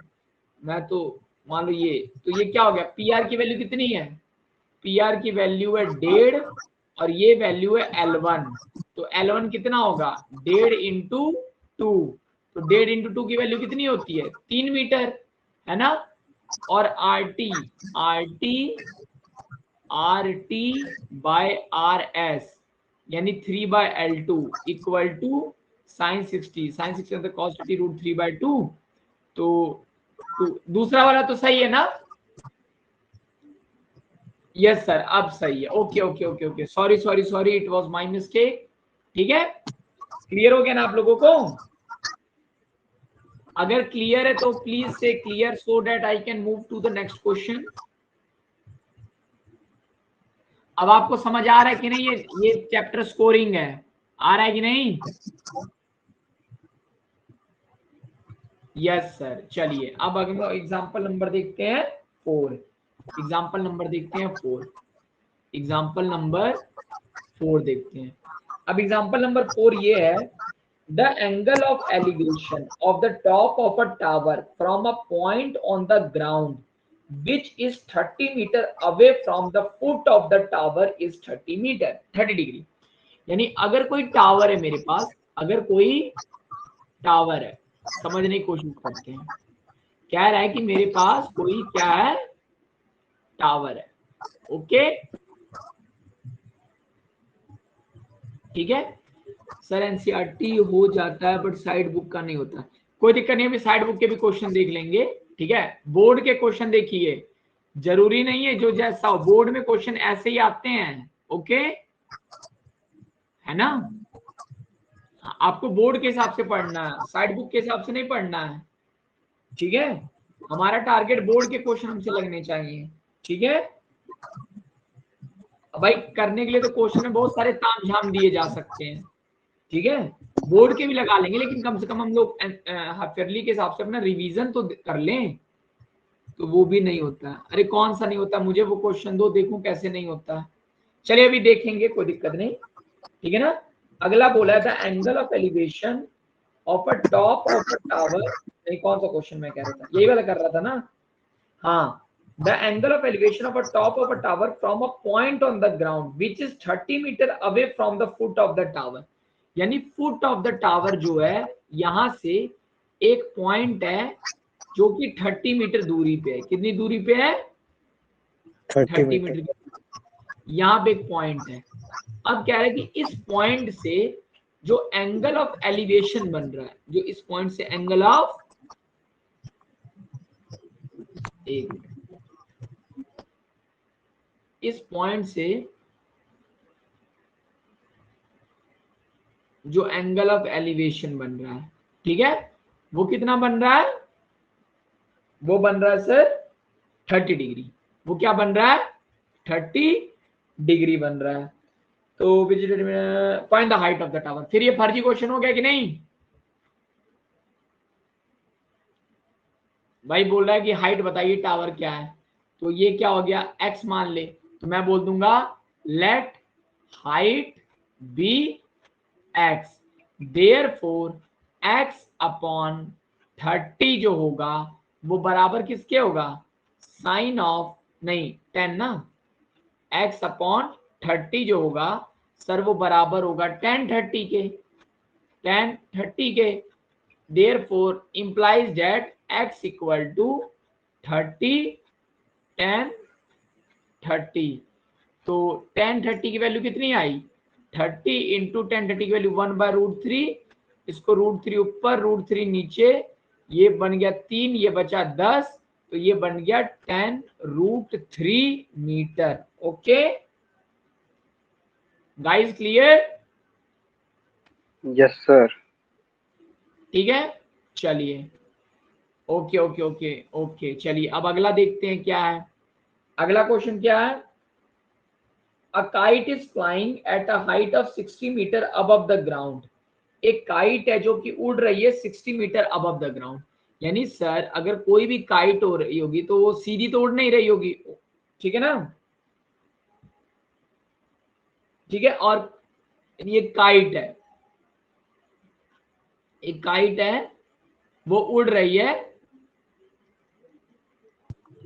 मैं तो मान लो ये, तो ये क्या हो गया, PR की वैल्यू कितनी है, PR की वैल्यू है 1.5 और ये वैल्यू है L1, तो L1 कितना होगा 1.5 इंटू 2, तो 1.5 इंटू 2 की वैल्यू कितनी होती है 3 मीटर, है ना। और RT बाय RS यानी 3/L2 equal to sin 60, sin 60 मतलब cos 60 √3/2, तो दूसरा वाला तो सही है ना। यस सर, अब सही है। Okay okay okay okay, sorry sorry sorry, it was my mistake. ठीक है, क्लियर हो गया ना आप लोगों को। अगर क्लियर है तो प्लीज से clear so that I can move to the next question. अब आपको समझ आ रहा है कि नहीं, ये चैप्टर स्कोरिंग है, आ रहा है कि नहीं। यस सर, चलिए अब अगला एग्जांपल नंबर देखते हैं 4। एग्जांपल नंबर देखते हैं 4, एग्जांपल नंबर 4 देखते हैं। अब एग्जांपल नंबर 4 ये है, the angle of elevation of the top of a tower from a point on the ground which is 30 meter away from the foot of the tower is 30 meter 30 degree. यानी अगर कोई tower है मेरे पास, अगर कोई tower है, समझने की कोशिश करते हैं, कह रहा है कि मेरे पास कोई क्या है, टावर है। ओके, ठीक है सर, एनसीईआरटी हो जाता है बट साइड बुक का नहीं होता, कोई दिक्कत नहीं है, साइड बुक के भी क्वेश्चन देख लेंगे। ठीक है, बोर्ड के क्वेश्चन देखिए, जरूरी नहीं है जो जैसा हो, बोर्ड में क्वेश्चन ऐसे ही आते हैं। ओके, है ना, आपको बोर्ड के हिसाब से पढ़ना है, साइड बुक के हिसाब से नहीं पढ़ना है। ठीक है, हमारा टारगेट बोर्ड के क्वेश्चन हमसे लगने चाहिए। ठीक है भाई, करने के लिए तो क्वेश्चन में बहुत सारे ताम झाम दिए जा सकते हैं। ठीक है, बोर्ड के भी लगा लेंगे, लेकिन कम से कम हम लोग हाफियरली के हिसाब से अपना रिवीजन तो कर लें, तो वो भी नहीं होता। अरे कौन सा नहीं होता, मुझे वो क्वेश्चन दो, देखूं कैसे नहीं होता। चलिए अभी देखेंगे, कोई दिक्कत नहीं। ठीक है ना, अगला बोला था angle of elevation of a top of a tower, नहीं कौन सा क्वेश्चन मैं कह रहा था, यही वाला कर रहा था ना। हाँ, the angle of elevation of a top of a tower from a point on the ground which is 30 metre away from the foot of the tower. यानी फुट ऑफ द टावर जो है, यहां से एक पॉइंट है जो कि 30 metre दूरी पे है। कितनी दूरी पे है, 30 30 मीटर। मीटर। यहाँ पे एक पॉइंट है। अब कह रहे हैं कि इस पॉइंट से जो एंगल ऑफ एलिवेशन बन रहा है, जो इस पॉइंट से एंगल ऑफ, एक मिनट, इस पॉइंट से जो एंगल ऑफ एलिवेशन बन रहा है, ठीक है, वो कितना बन रहा है, वो बन रहा है सर 30 डिग्री। वो क्या बन रहा है, 30 डिग्री बन रहा है। तो find the height of the tower. फिर ये फर्जी क्वेश्चन हो गया कि नहीं, भाई बोल रहा है कि हाइट बताइए टावर क्या है, तो ये क्या हो गया, x मान ले, तो मैं बोल दूंगा let height be x, therefore x upon 30 जो होगा वो बराबर किसके होगा, साइन ऑफ, नहीं 10 ना, x अपॉन 30 जो होगा सर वो बराबर होगा tan 30 के, tan 30 के। therefore implies that x equal to 30 tan 30। तो tan 30 की वैल्यू कितनी आई, 30 इंटू tan 30 की वैल्यू 1/√3, इसको √3 ऊपर √3 नीचे, ये बन गया 3, ये बचा 10, तो ये बन गया tan √3 metre. Okay guys, clear. Yes sir. ठीक है, चलिए ओके ओके ओके ओके। चलिए अब अगला देखते हैं क्या है। अगला क्वेश्चन क्या है, a kite is flying at a height of 60 metre above the ground. एक काइट है जो कि उड़ रही है 60 मीटर अबव द ग्राउंड। यानी सर अगर कोई भी काइट हो रही होगी तो वो सीधी तो उड़ नहीं रही होगी, ठीक है ना, ठीक है। और ये काइट है, एक काइट है वो उड़ रही है।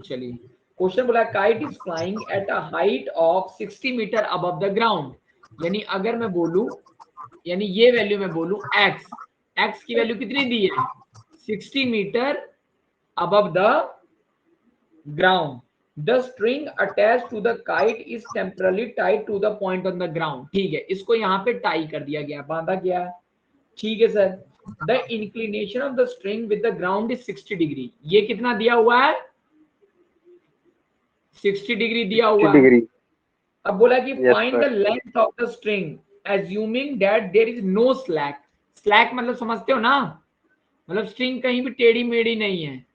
चलिए क्वेश्चन बोला kite is flying at a height of 60 metre above the ground. यानी अगर मैं बोलूं, यानी ये वैल्यू मैं बोलूं एक्स, एक्स की वैल्यू कितनी दी है 60 metre above the ground. The string attach to the kite is temporarily tied to the point on the ground. ठीक है, इसको यहाँ पे टाई कर दिया गया, बांधा गया है, ठीक है sir. The inclination of the string with the ground is 60 degree. ये कितना दिया हुआ है 60 डिग्री दिया 60 हुआ है। डिग्री। अब बोला कि yes find the sir. Length of the string assuming that there is no slack. Slack मतलब समझते हो ना, मतलब स्ट्रिंग कहीं भी टेढ़ी मेढ़ी नहीं है।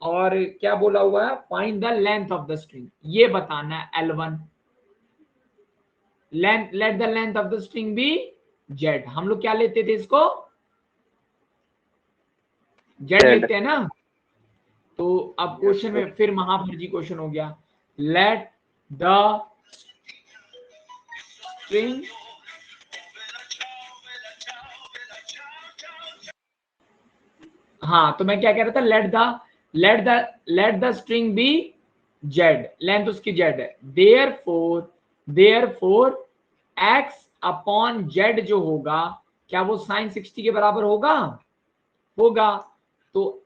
और क्या बोला हुआ है, find the length of the string, ये बताना है L1। Length, let the length of the string be z. हम लोग क्या लेते थे इसको, जेड जेड। लेते हैं ना। तो अब क्वेश्चन में फिर महाफर्जी क्वेश्चन हो गया, लेट द स्ट्रिंग हाँ, तो मैं क्या कह रहा था, let the string be z, length उसकी जेड है। देयरफॉर एक्स अपॉन जेड जो होगा, क्या वो साइन 60 के बराबर होगा, होगा। तो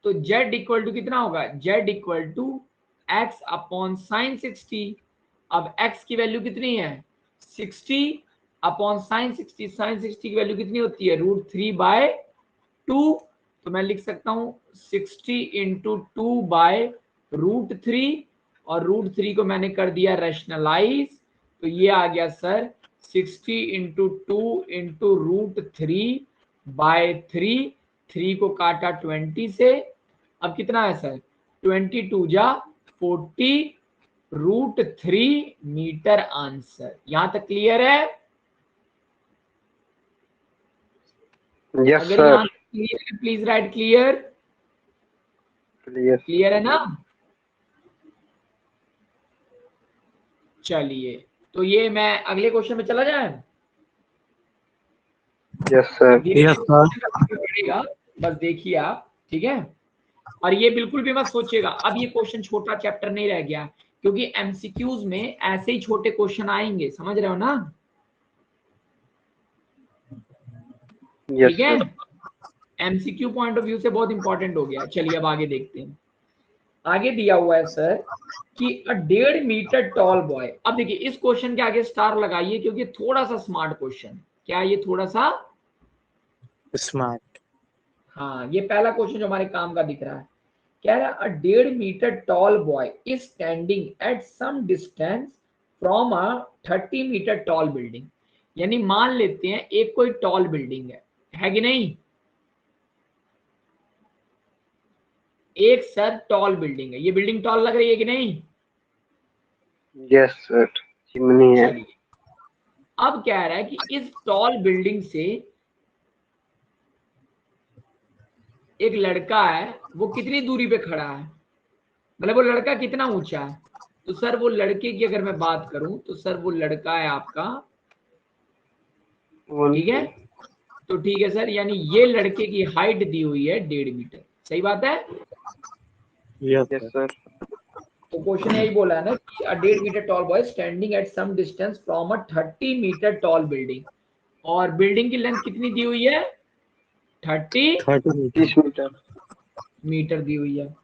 तो जेड इक्वल टू कितना होगा, z equal to x upon sine 60। अब एक्स की वैल्यू कितनी है 60 अपॉन साइन 60। साइन 60 की वैल्यू कितनी होती है √3/2। तो मैं लिख सकता हूं 60 इंटू 2/√3, और √3 को मैंने कर दिया रैशनलाइज। तो ये आ गया सर 60 इंटू 2 इंटू √3/3। 3 को काटा 20 से, अब कितना है सर 22 जा 40 √3 मीटर आंसर। यहां तक क्लियर है। यस अगर सर। यहाँ क्लियर है please write clear. Clear. Clear है ना। चलिए तो ये मैं अगले क्वेश्चन में चला जाए। Yes sir. धीरे Yes, धीरे sir. बढ़ेगा, बस देखिए आप, ठीक है। और ये बिल्कुल भी मत सोचिएगा अब ये क्वेश्चन छोटा चैप्टर नहीं रह गया, क्योंकि एमसीक्यूज में ऐसे ही छोटे क्वेश्चन आएंगे, समझ रहे हो ना। यस ठीक है, sir. MCQ point of view से बहुत इंपॉर्टेंट हो गया। चलिए अब आगे देखते हैं। आगे दिया हुआ है सर कि अ 1.5 मीटर टॉल बॉय। अब देखिए इस क्वेश्चन के आगे स्टार लगाइए, क्योंकि थोड़ा सा स्मार्ट क्वेश्चन। क्या ये थोड़ा सा, Smart. हाँ ये पहला क्वेश्चन जो हमारे काम का दिख रहा है। कह रहा है a 1.5 metre tall boy is standing at some distance from a 30 metre tall building. यानी मान लेते हैं एक कोई टॉल बिल्डिंग है कि नहीं, एक सर टॉल बिल्डिंग है, ये बिल्डिंग टॉल लग रही है कि नहीं। Yes sir. चिमनी है। चलिए अब कह रहा है कि इस टॉल बिल्डिंग से एक लड़का है, वो कितनी दूरी पे खड़ा है, मतलब वो लड़का कितना ऊंचा है। तो सर वो लड़के की अगर मैं बात करूं तो सर वो लड़का है आपका, ठीक है। तो ठीक है सर, यानी ये लड़के की हाइट दी हुई है 1.5 मीटर, सही बात है। Yes, yes sir. सर। तो क्वेश्चन यही बोला है ना कि a 1.5 metre tall boy standing at some distance from a 30 metre tall building. और बिल्डिंग की लेंथ कितनी दी हुई है 30 30 meters. 30 मीटर। मीटर दी हुई है।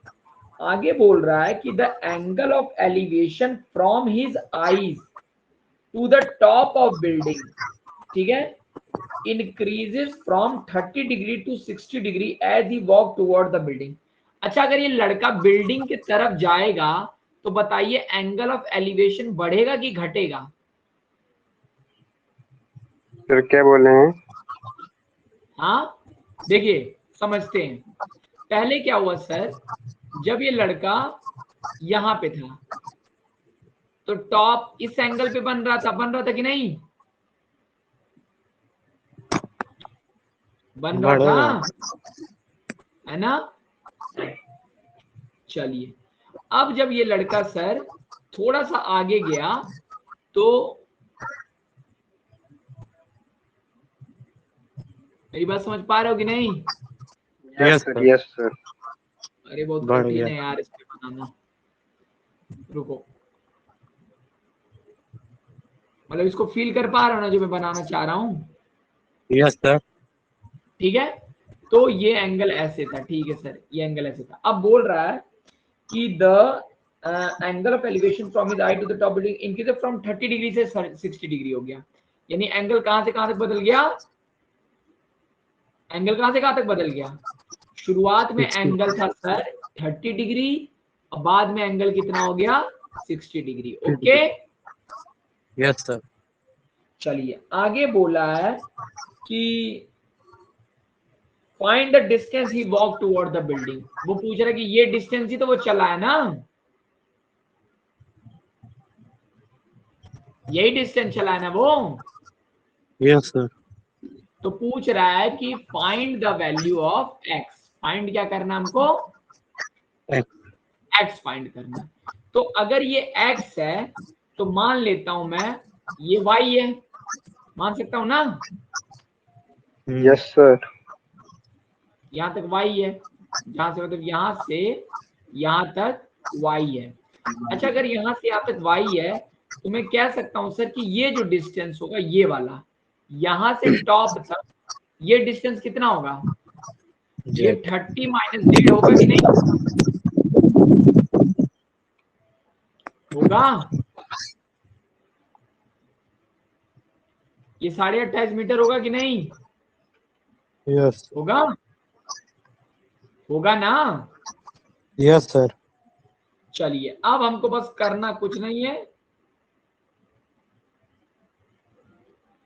आगे बोल रहा है कि the angle of elevation from his eyes to the top of building, ठीक है, increases from 30 degree to 60 degree as he walk toward the building. अच्छा अगर ये लड़का बिल्डिंग की तरफ जाएगा तो बताइए एंगल ऑफ एलिवेशन बढ़ेगा कि घटेगा। सर क्या बोले हैं। हाँ देखिए समझते हैं। पहले क्या हुआ सर, जब ये लड़का यहां पे था तो टॉप इस एंगल पे बन रहा था कि नहीं, बन रहा बढ़ेगा। था, है ना। चलिए, अब जब ये लड़का सर थोड़ा सा आगे गया तो मेरी बात समझ पा रहे हो कि नहीं? Yes sir, yes sir. अरे बहुत बढ़ कठिन गया। है यार इस पे बनाना, रुको। मतलब इसको फील कर पा रहे हो ना जो मैं बनाना चाह रहा हूं? Yes sir. ठीक है, तो ये एंगल ऐसे था, ठीक है सर, ये एंगल ऐसे था। अब बोल रहा है कि the angle of elevation from his eye to the top building increase from 30 degree से 60 डिग्री हो गया। यानी एंगल कहां से कहां तक बदल गया, एंगल कहां से कहां तक बदल गया? शुरुआत में 60। एंगल था सर 30 डिग्री, और बाद में एंगल कितना हो गया, 60 डिग्री। Okay, yes sir. चलिए आगे बोला है कि find the distance he walk toward the building. वो पूछ रहा है कि ये डिस्टेंस ही तो वो चला है ना, यही डिस्टेंस चला है ना वो। Yes sir. तो पूछ रहा है कि find the value of x. Find क्या करना हमको, एक्स फाइंड करना है। तो अगर ये एक्स है तो मान लेता हूं मैं ये वाई है, मान सकता हूं ना, यस सर। यहां तक वाई है, जहां से मतलब यहां से यहां तक वाई है। अच्छा, अगर यहां से यहां तक वाई है तो मैं कह सकता हूं सर कि ये जो डिस्टेंस होगा ये वाला, यहां से टॉप तक ये डिस्टेंस कितना होगा, ये 30 माइनस 1.5 होगा कि नहीं होगा? ये 28.5 मीटर होगा कि नहीं यस। होगा, होगा ना। Yes sir. चलिए अब हमको बस करना कुछ नहीं है,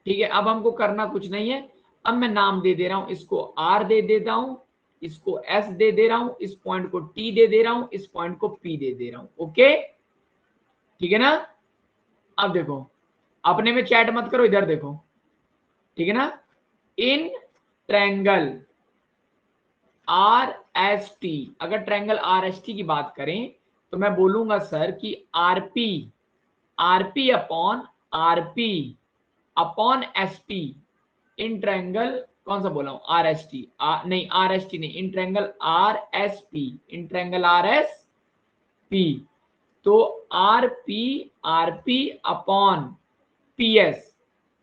ठीक है, अब हमको करना कुछ नहीं है। अब मैं नाम दे दे रहा हूं, इसको आर दे देता हूं, इसको एस दे दे रहा हूं, इस पॉइंट को टी दे दे रहा हूं, इस पॉइंट को पी दे दे रहा हूं। ओके, ठीक है ना। अब देखो, अपने में चैट मत करो, इधर देखो, ठीक है ना। In triangle R S T, अगर ट्रायंगल आर एस टी की बात करें तो मैं बोलूंगा सर कि RP, RP upon RP upon S T in triangle, कौन सा बोला हूं, आर एस टी, नहीं आर एस टी नहीं, in triangle R S P, in triangle R S P. तो R P upon P S,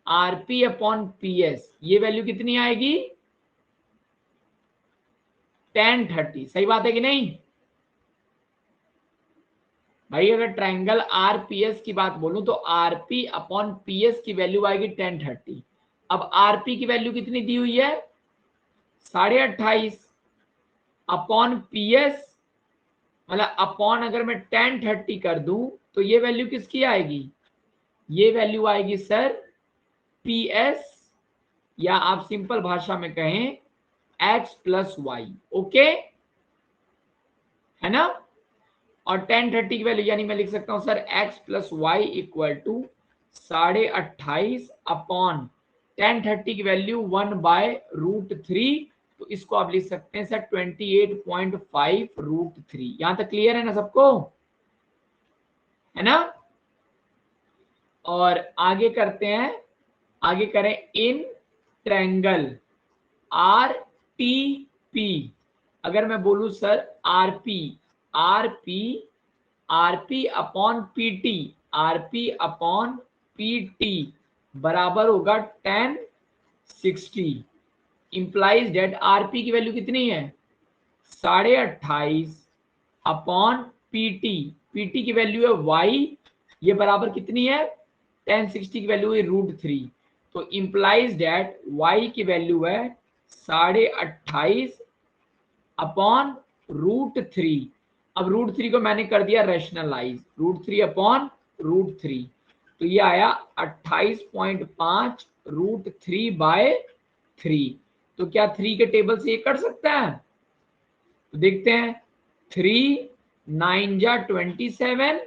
R P upon P S, ये value कितनी आएगी, 1030। सही बात है कि नहीं भाई? अगर ट्रायंगल आरपीएस की बात बोलूं तो आरपी अपॉन पीएस की वैल्यू आएगी 1030। अब आरपी की वैल्यू कितनी दी हुई है, 28.5 अपॉन पीएस, मतलब अपॉन अगर मैं 1030 कर दूं तो ये वैल्यू किसकी आएगी, ये वैल्यू आएगी सर पीएस, या आप सिंपल भाषा में कहें एक्स प्लस वाई। ओके, है ना। और 1030 की वैल्यू यानी मैं लिख सकता हूं sir x plus y equal to 28.5 upon 1030 की वैल्यू 1/√3, तो इसको आप लिख सकते हैं सर 28.5√3। यहां तक क्लियर है ना सबको, है ना। और आगे करते हैं, आगे करें इन ट्रायंगल आर टी पी। अगर मैं बोलूं sir RP, RP RP upon PT, RP upon PT बराबर होगा 1060, इंप्लाइज डेट आरपी की वैल्यू कितनी है, 28.5 अपॉन पीटी, पीटी की वैल्यू है वाई, ये बराबर कितनी है, 1060 की वैल्यू है √3। तो इंप्लाइज डेट वाई की वैल्यू है 28.5 अपॉन √3। अब √3 को मैंने कर दिया रैशनलाइज, √3 अपॉन √3, तो ये आया 28.5 √3/3। तो क्या 3 के टेबल से ये कट सकता है? तो देखते हैं, 3 9 जा 27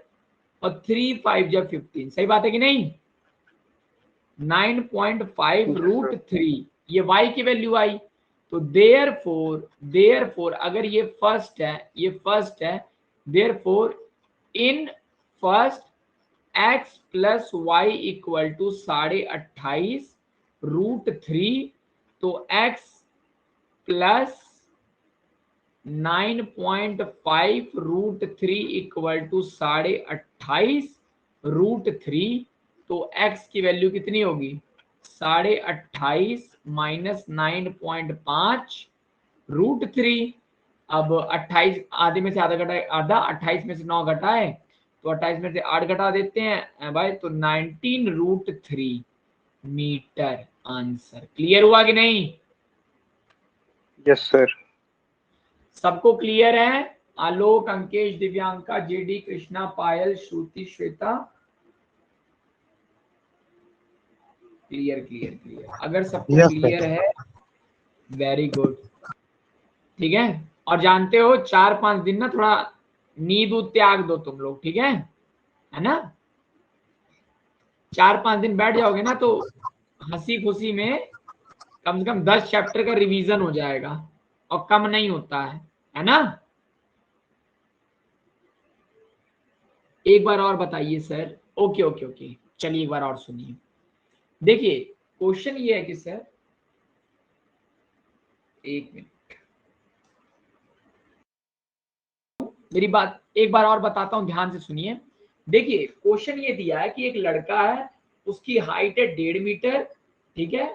और 3 5 जा 15, सही बात है कि नहीं? 9.5 रूट 3 ये y की वैल्यू आई। तो देयरफॉर अगर ये फर्स्ट है, therefore in first x plus y equal to 28.5 root 3, तो x plus 9.5 root 3 equal to 28.5 root 3, तो x की वैल्यू कितनी होगी? 28.5 माइनस 9.5 रूट 3। अब 28 आधे में से आधा घटा, आधा 28 में से 9 घटा है, तो 28 में से 8 घटा देते हैं भाई, तो 19 रूट 3 मीटर आंसर। क्लियर हुआ कि नहीं? Yes sir. सबको क्लियर है? आलोक, अंकेश, दिव्यांका, जेडी, कृष्णा, पायल, श्रुति, श्वेता, क्लियर। अगर सबको Yes, क्लियर है, वेरी गुड। ठीक है, और जानते हो 4-5 दिन ना थोड़ा नींद त्याग दो तुम लोग, ठीक है ना? 4-5 दिन बैठ जाओगे ना तो हंसी खुशी में कम से कम 10 चैप्टर का रिवीजन हो जाएगा, और कम नहीं होता है ना? एक बार और बताइए सर। ओके, चलिए एक बार और सुनिए। देखिए क्वेश्चन ये है कि सर, एक मिनट, मेरी बात एक बार और बताता हूं, ध्यान से सुनिए। देखिए क्वेश्चन ये दिया है कि एक लड़का है, उसकी हाइट है 1.5 मीटर, ठीक है,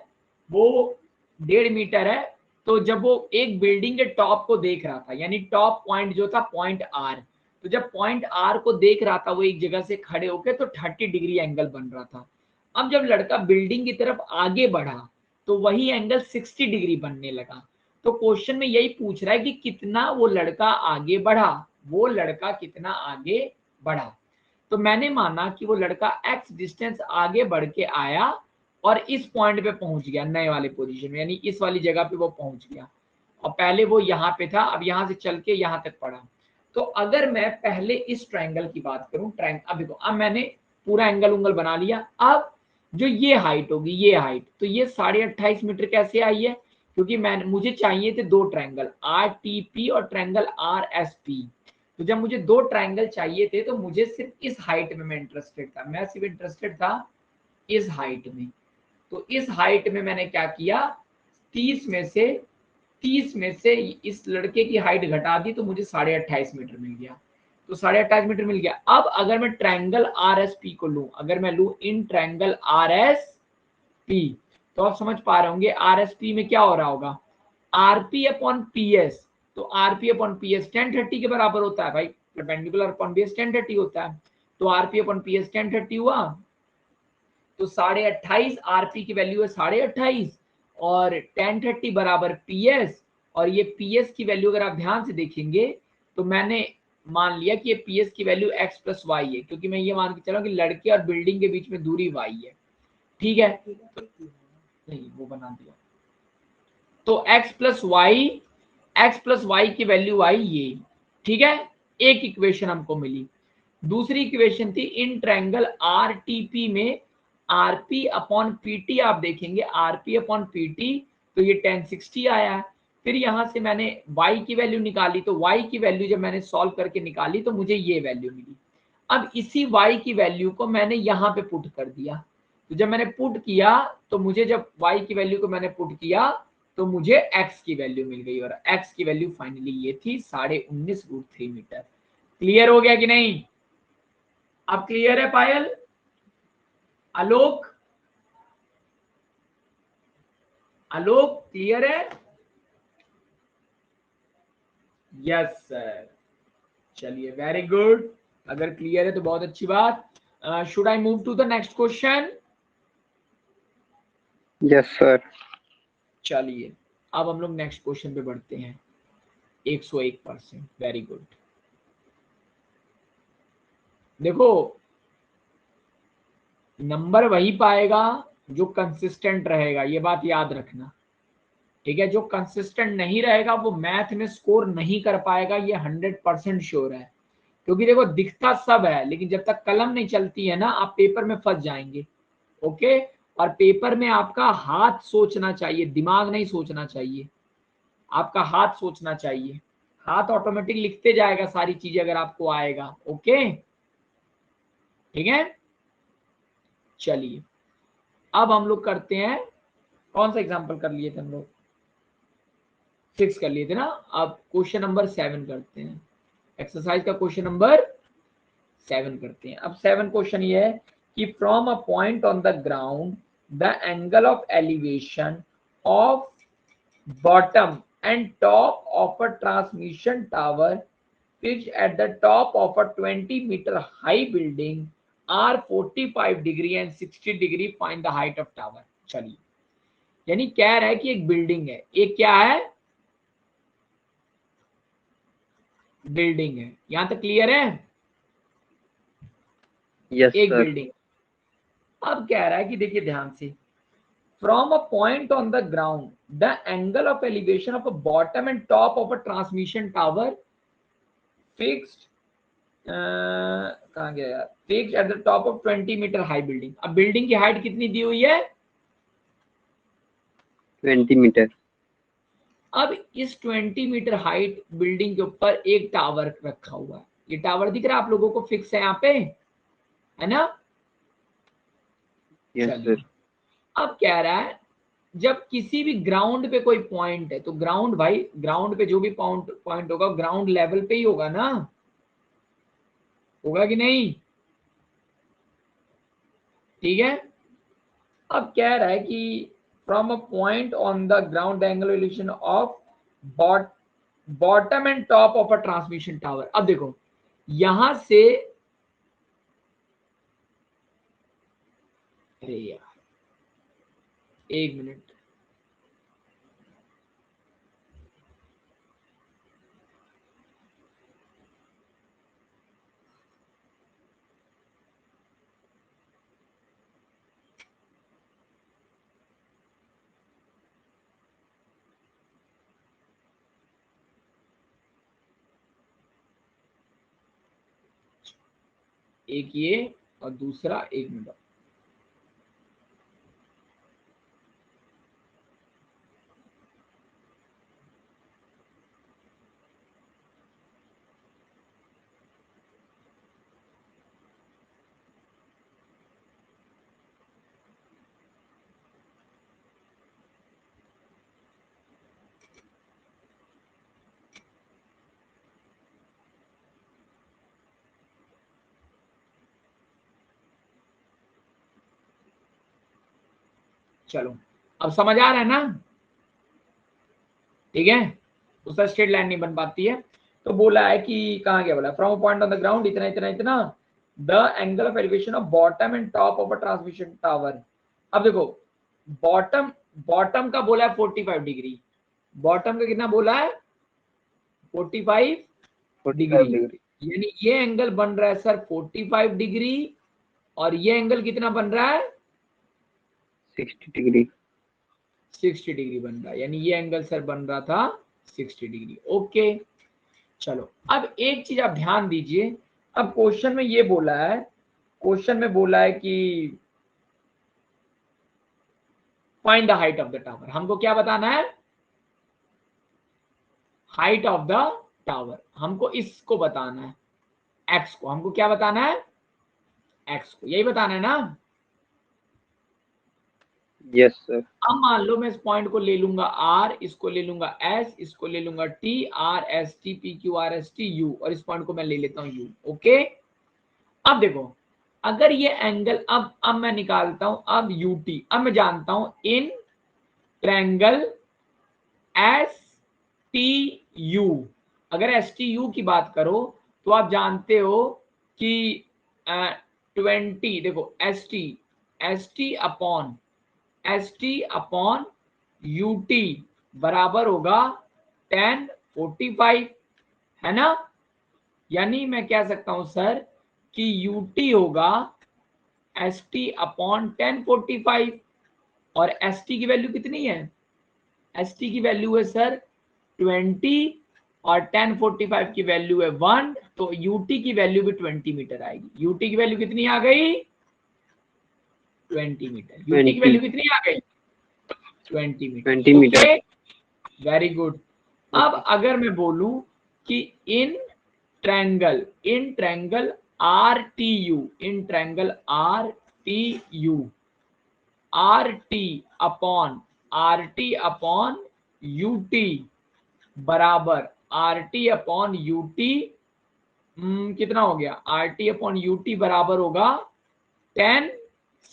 वो 1.5 मीटर है। तो जब वो एक बिल्डिंग के टॉप को देख रहा था, यानी टॉप पॉइंट जो था पॉइंट आर, तो जब पॉइंट आर को देख रहा था वो एक जगह से खड़े होकर, तो 30 डिग्री एंगल बन रहा था। अब जब लड़का बिल्डिंग की तरफ आगे बढ़ा तो वही एंगल 60 डिग्री बनने लगा। तो क्वेश्चन में यही पूछ रहा है कि कितना वो लड़का आगे बढ़ा, वो लड़का कितना आगे बढ़ा। तो मैंने माना कि वो लड़का x डिस्टेंस आगे बढ़ के आया और इस पॉइंट पे पहुंच गया, नए वाले पोजीशन में, यानी इस वाली जगह पे वो पहुंच गया, और पहले वो यहाँ पे था, अब यहाँ से चल के यहाँ तक पड़ा। तो अगर मैं पहले इस ट्रायंगल की बात करूं, अब देखो, अब मैंने पूरा एंगल उंगल बना लिया। अब जो ये हाइट होगी, ये हाइट, तो ये 28.5 मीटर कैसे आई है? क्योंकि मुझे चाहिए थे दो ट्रायंगल, आर टी पी और ट्रायंगल आर एस पी। तो जब मुझे दो ट्रायंगल चाहिए थे तो मुझे सिर्फ इस हाइट में मैं इंटरेस्टेड था, मैं सिर्फ इंटरेस्टेड था इस हाइट में। तो इस हाइट में मैंने क्या किया, 30 में से इस लड़के की हाइट घटा दी, तो मुझे 28.5 मीटर मिल गया। तो 28.5 मीटर मिल गया। अब अगर मैं ट्रायंगल आर एस पी को लूं, अगर मैं लूं इन ट्रायंगल आर एस पी, तो आप समझ पा रहे होंगे आर एस पी में क्या हो रहा होगा, आरपी अपॉन पी एस। तो आरपी अपॉन पी एस 1030 के बराबर होता है भाई, परपेंडिकुलर अपॉन बेस 1030 होता है। तो आरपी अपॉन पी एस 1030 हुआ, तो 28.5 आरपी की वैल्यू है 28.5, और 1030 बराबर पीएस। और ये पीएस की वैल्यू अगर आप ध्यान से देखेंगे तो मैंने मान लिया कि ये पीएस की वैल्यू x प्लस वाई है, क्योंकि मैं ये मान के चला कि लड़के और बिल्डिंग के बीच में दूरी y है, ठीक है? तो नहीं, वो बना दिया। तो x प्लस वाई की वैल्यू आई ये, ठीक है? एक इक्वेशन हमको मिली। दूसरी इक्वेशन थी इन ट्रायंगल आर टी पी में आरपी अपॉन पीटी, आप देखेंगे आरपी अपॉन पीटी, तो ये 1060 आया है। फिर यहां से मैंने y की वैल्यू निकाली, तो y की वैल्यू जब मैंने सॉल्व करके निकाली तो मुझे ये वैल्यू मिली। अब इसी y की वैल्यू को मैंने यहाँ पे पुट कर दिया। तो जब मैंने पुट किया तो मुझे, जब y की वैल्यू को मैंने पुट किया तो मुझे x की वैल्यू मिल गई, और x की वैल्यू फाइनली ये थी 19.5 मीटर। क्लियर हो गया कि नहीं? अब क्लियर है पायल, आलोक, आलोक क्लियर है? Yes sir. चलिए वेरी गुड, अगर क्लियर है तो बहुत अच्छी बात। Should I move to the next question? Yes sir. चलिए अब हम लोग नेक्स्ट क्वेश्चन पे बढ़ते हैं। 101%, वेरी गुड। देखो नंबर वही पाएगा जो कंसिस्टेंट रहेगा, ये बात याद रखना, ठीक है, जो कंसिस्टेंट नहीं रहेगा वो मैथ में स्कोर नहीं कर पाएगा, ये 100% श्योर है। क्योंकि देखो दिखता सब है, लेकिन जब तक कलम नहीं चलती है ना, आप पेपर में फंस जाएंगे। ओके, और पेपर में आपका हाथ सोचना चाहिए, दिमाग नहीं सोचना चाहिए, आपका हाथ सोचना चाहिए। हाथ ऑटोमेटिक लिखते जाएगा सारी चीजें अगर आपको आएगा। ओके, ठीक है। चलिए अब हम लोग करते हैं, कौन सा एग्जांपल कर लिए थे हम लोग? 6 कर लिए थे ना। अब क्वेश्चन नंबर 7 करते हैं, एक्सरसाइज का क्वेश्चन नंबर 7 करते हैं। अब 7 क्वेश्चन ये है कि from a point on the ground the angle of elevation of bottom and top of a transmission tower pitched at the top of a 20-meter high building are 45 degree and 60 degree. Find the height of tower. चलिए, यानी कह रहा है कि एक building है, एक क्या है? बिल्डिंग है। यहां तक क्लियर है? yes एक sir, बिल्डिंग। अब कह रहा है कि देखिए ध्यान से, from a point on the ground the angle of elevation of a bottom and top of a transmission tower fixed कहाँ गया यार, fix at the top of 20 metre high building. अब बिल्डिंग की हाइट कितनी दी हुई है? 20 मीटर। अब इस 20 मीटर हाइट बिल्डिंग के ऊपर एक टावर रखा हुआ है। ये टावर दिख रहा है आप लोगों को, फिक्स है यहाँ पे, है ना? yes चलिए sir, अब कह रहा है जब किसी भी ग्राउंड पे कोई पॉइंट है, तो ग्राउंड भाई, ग्राउंड पे जो भी पॉइंट होगा ग्राउंड लेवल पे ही होगा ना, होगा कि नहीं? ठीक है। अब कह रहा है कि from a point on the ground angle elevation of bottom and top of a transmission tower. अब देखो यहां से, अरे यार एक मिनट, एक ये और दूसरा, एक मिनट। चलो अब समझ आ रहा है ना? ठीक है, उसका स्ट्रेट लाइन नहीं बन पाती है। तो बोला है कि कहाँ गया, बोला from point on the ground इतना इतना इतना the angle of elevation of bottom and top of a transmission tower. अब देखो बॉटम, बॉटम का बोला है 45 डिग्री, बॉटम का कितना बोला है? 45 45 डिग्री। डिग्री, यानी ये एंगल बन रहा है सर 45 डिग्री, और ये एंगल कितना बन रहा है? 60 डिग्री। 60 डिग्री बन रहा है, यानी ये एंगल सर बन रहा था 60 डिग्री। ओके, चलो अब एक चीज आप ध्यान दीजिए। अब क्वेश्चन में ये बोला है, क्वेश्चन में बोला है कि find the height of the tower. हमको क्या बताना है? Height of the tower. हमको इसको बताना है, एक्स को। हमको क्या बताना है? एक्स को, यही बताना है ना? yes sir, अब मान लो मैं इस पॉइंट को ले लूंगा आर, इसको ले लूंगा एस, इसको ले लूंगा T, are S T, P Q R S T U, और इस पॉइंट को मैं ले लेता हूं यू। ओके, अब देखो अगर ये एंगल, अब मैं निकालता हूं अब यूटी। अब मैं जानता हूं in triangle S T U, अगर एस टी यू की बात करो तो आप जानते हो कि 20, देखो S T upon S T upon U T बराबर होगा 1045, है ना? यानी मैं कह सकता हूं सर कि यू टी होगा एस टी अपॉन 1045, और एस टी की वैल्यू कितनी है? ST की वैल्यू है सर 20 और tan 45 की वैल्यू है 1, तो UT की वैल्यू भी 20 मीटर आएगी। UT की वैल्यू कितनी आ गई? 20 मीटर। UT की वैल्यू कितनी आ गई? 20 metre. 20 metre. Okay, very good. अब अगर मैं बोलूं कि in triangle RTU, in triangle RTU, RT upon UT बराबर RT अपॉन UT कितना हो गया? RT अपॉन UT बराबर होगा tan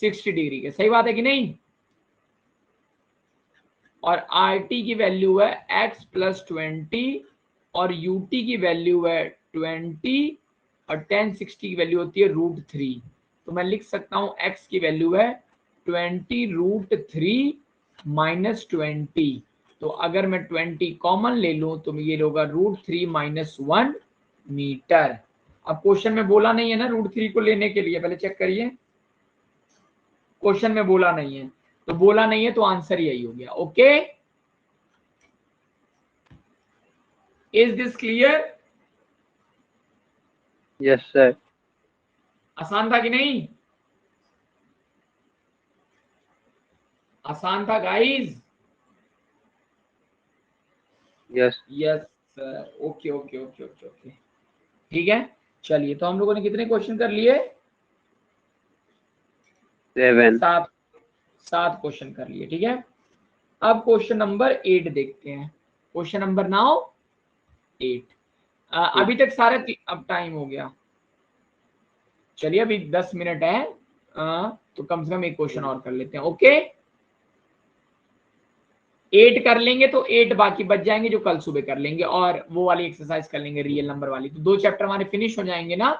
60 डिग्री के। सही बात है कि नहीं? और RT की वैल्यू है x प्लस 20 और UT की वैल्यू है 20 और tan 60 की वैल्यू होती है √3। तो मैं लिख सकता हूं x की वैल्यू है 20 √3 माइनस 20। तो अगर मैं 20 कॉमन ले लूं तो ये होगा √3 माइनस 1 मीटर। अब क्वेश्चन में बोला नहीं है ना √3 को लेने के लिए, पहले चेक करिए। क्वेश्चन में बोला नहीं है, तो बोला नहीं है तो आंसर यही हो गया। Okay, is this clear? Yes sir. आसान था कि नहीं? आसान था guys? Yes. Yes sir. Okay okay okay okay okay, ठीक है। चलिए, तो हम लोगों ने कितने क्वेश्चन कर लिए? 7। 7 क्वेश्चन कर लिए, ठीक है। अब क्वेश्चन नंबर 8 देखते हैं। Question number now 8। अभी तक सारे अब टाइम हो गया। चलिए, अभी 10 मिनट है, तो कम से कम एक क्वेश्चन और कर लेते हैं। ओके, 8 कर लेंगे तो 8 बाकी बच जाएंगे जो कल सुबह कर लेंगे, और वो वाली एक्सरसाइज कर लेंगे रियल नंबर वाली। तो 2 चैप्टर हमारे फिनिश हो जाएंगे ना।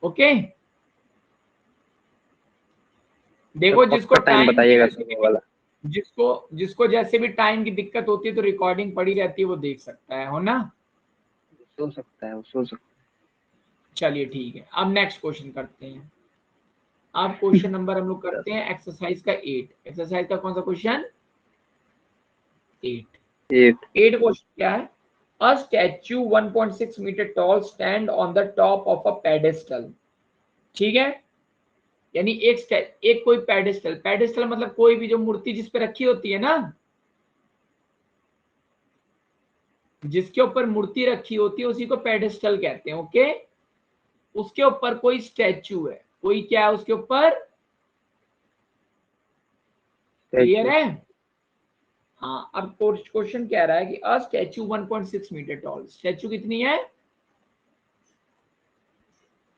ओके, देखो जिसको टाइम टाइम की बताइएगा जैसे सुबह भी, वाला। जिसको जैसे भी टाइम की दिक्कत होती है तो रिकॉर्डिंग पड़ी रहती है, वो देख सकता है, हो ना। सो सकता है, वो सो सकता चलिए ठीक है, अब नेक्स्ट क्वेश्चन करते हैं। अब क्वेश्चन नंबर हम लोग करते हैं एक्सरसाइज का 8। एक्सरसाइज का कौन सा क्वेश्चन? 8। है। 8। 8 क्वेश्चन क्या है? A statue 1.6 metre tall stand on the top of a pedestal. ठीक है, यानी एक कोई पेडेस्टल मतलब कोई भी जो मूर्ति जिस पे रखी होती है ना, जिसके ऊपर मूर्ति रखी होती है उसी को पेडेस्टल कहते हैं। ओके, उसके ऊपर कोई स्टैच्यू है, कोई क्या है उसके ऊपर? क्लियर है? हाँ, अब क्वेश्चन कह रहा है कि a statue 1.6 metre tall. Statue कितनी है?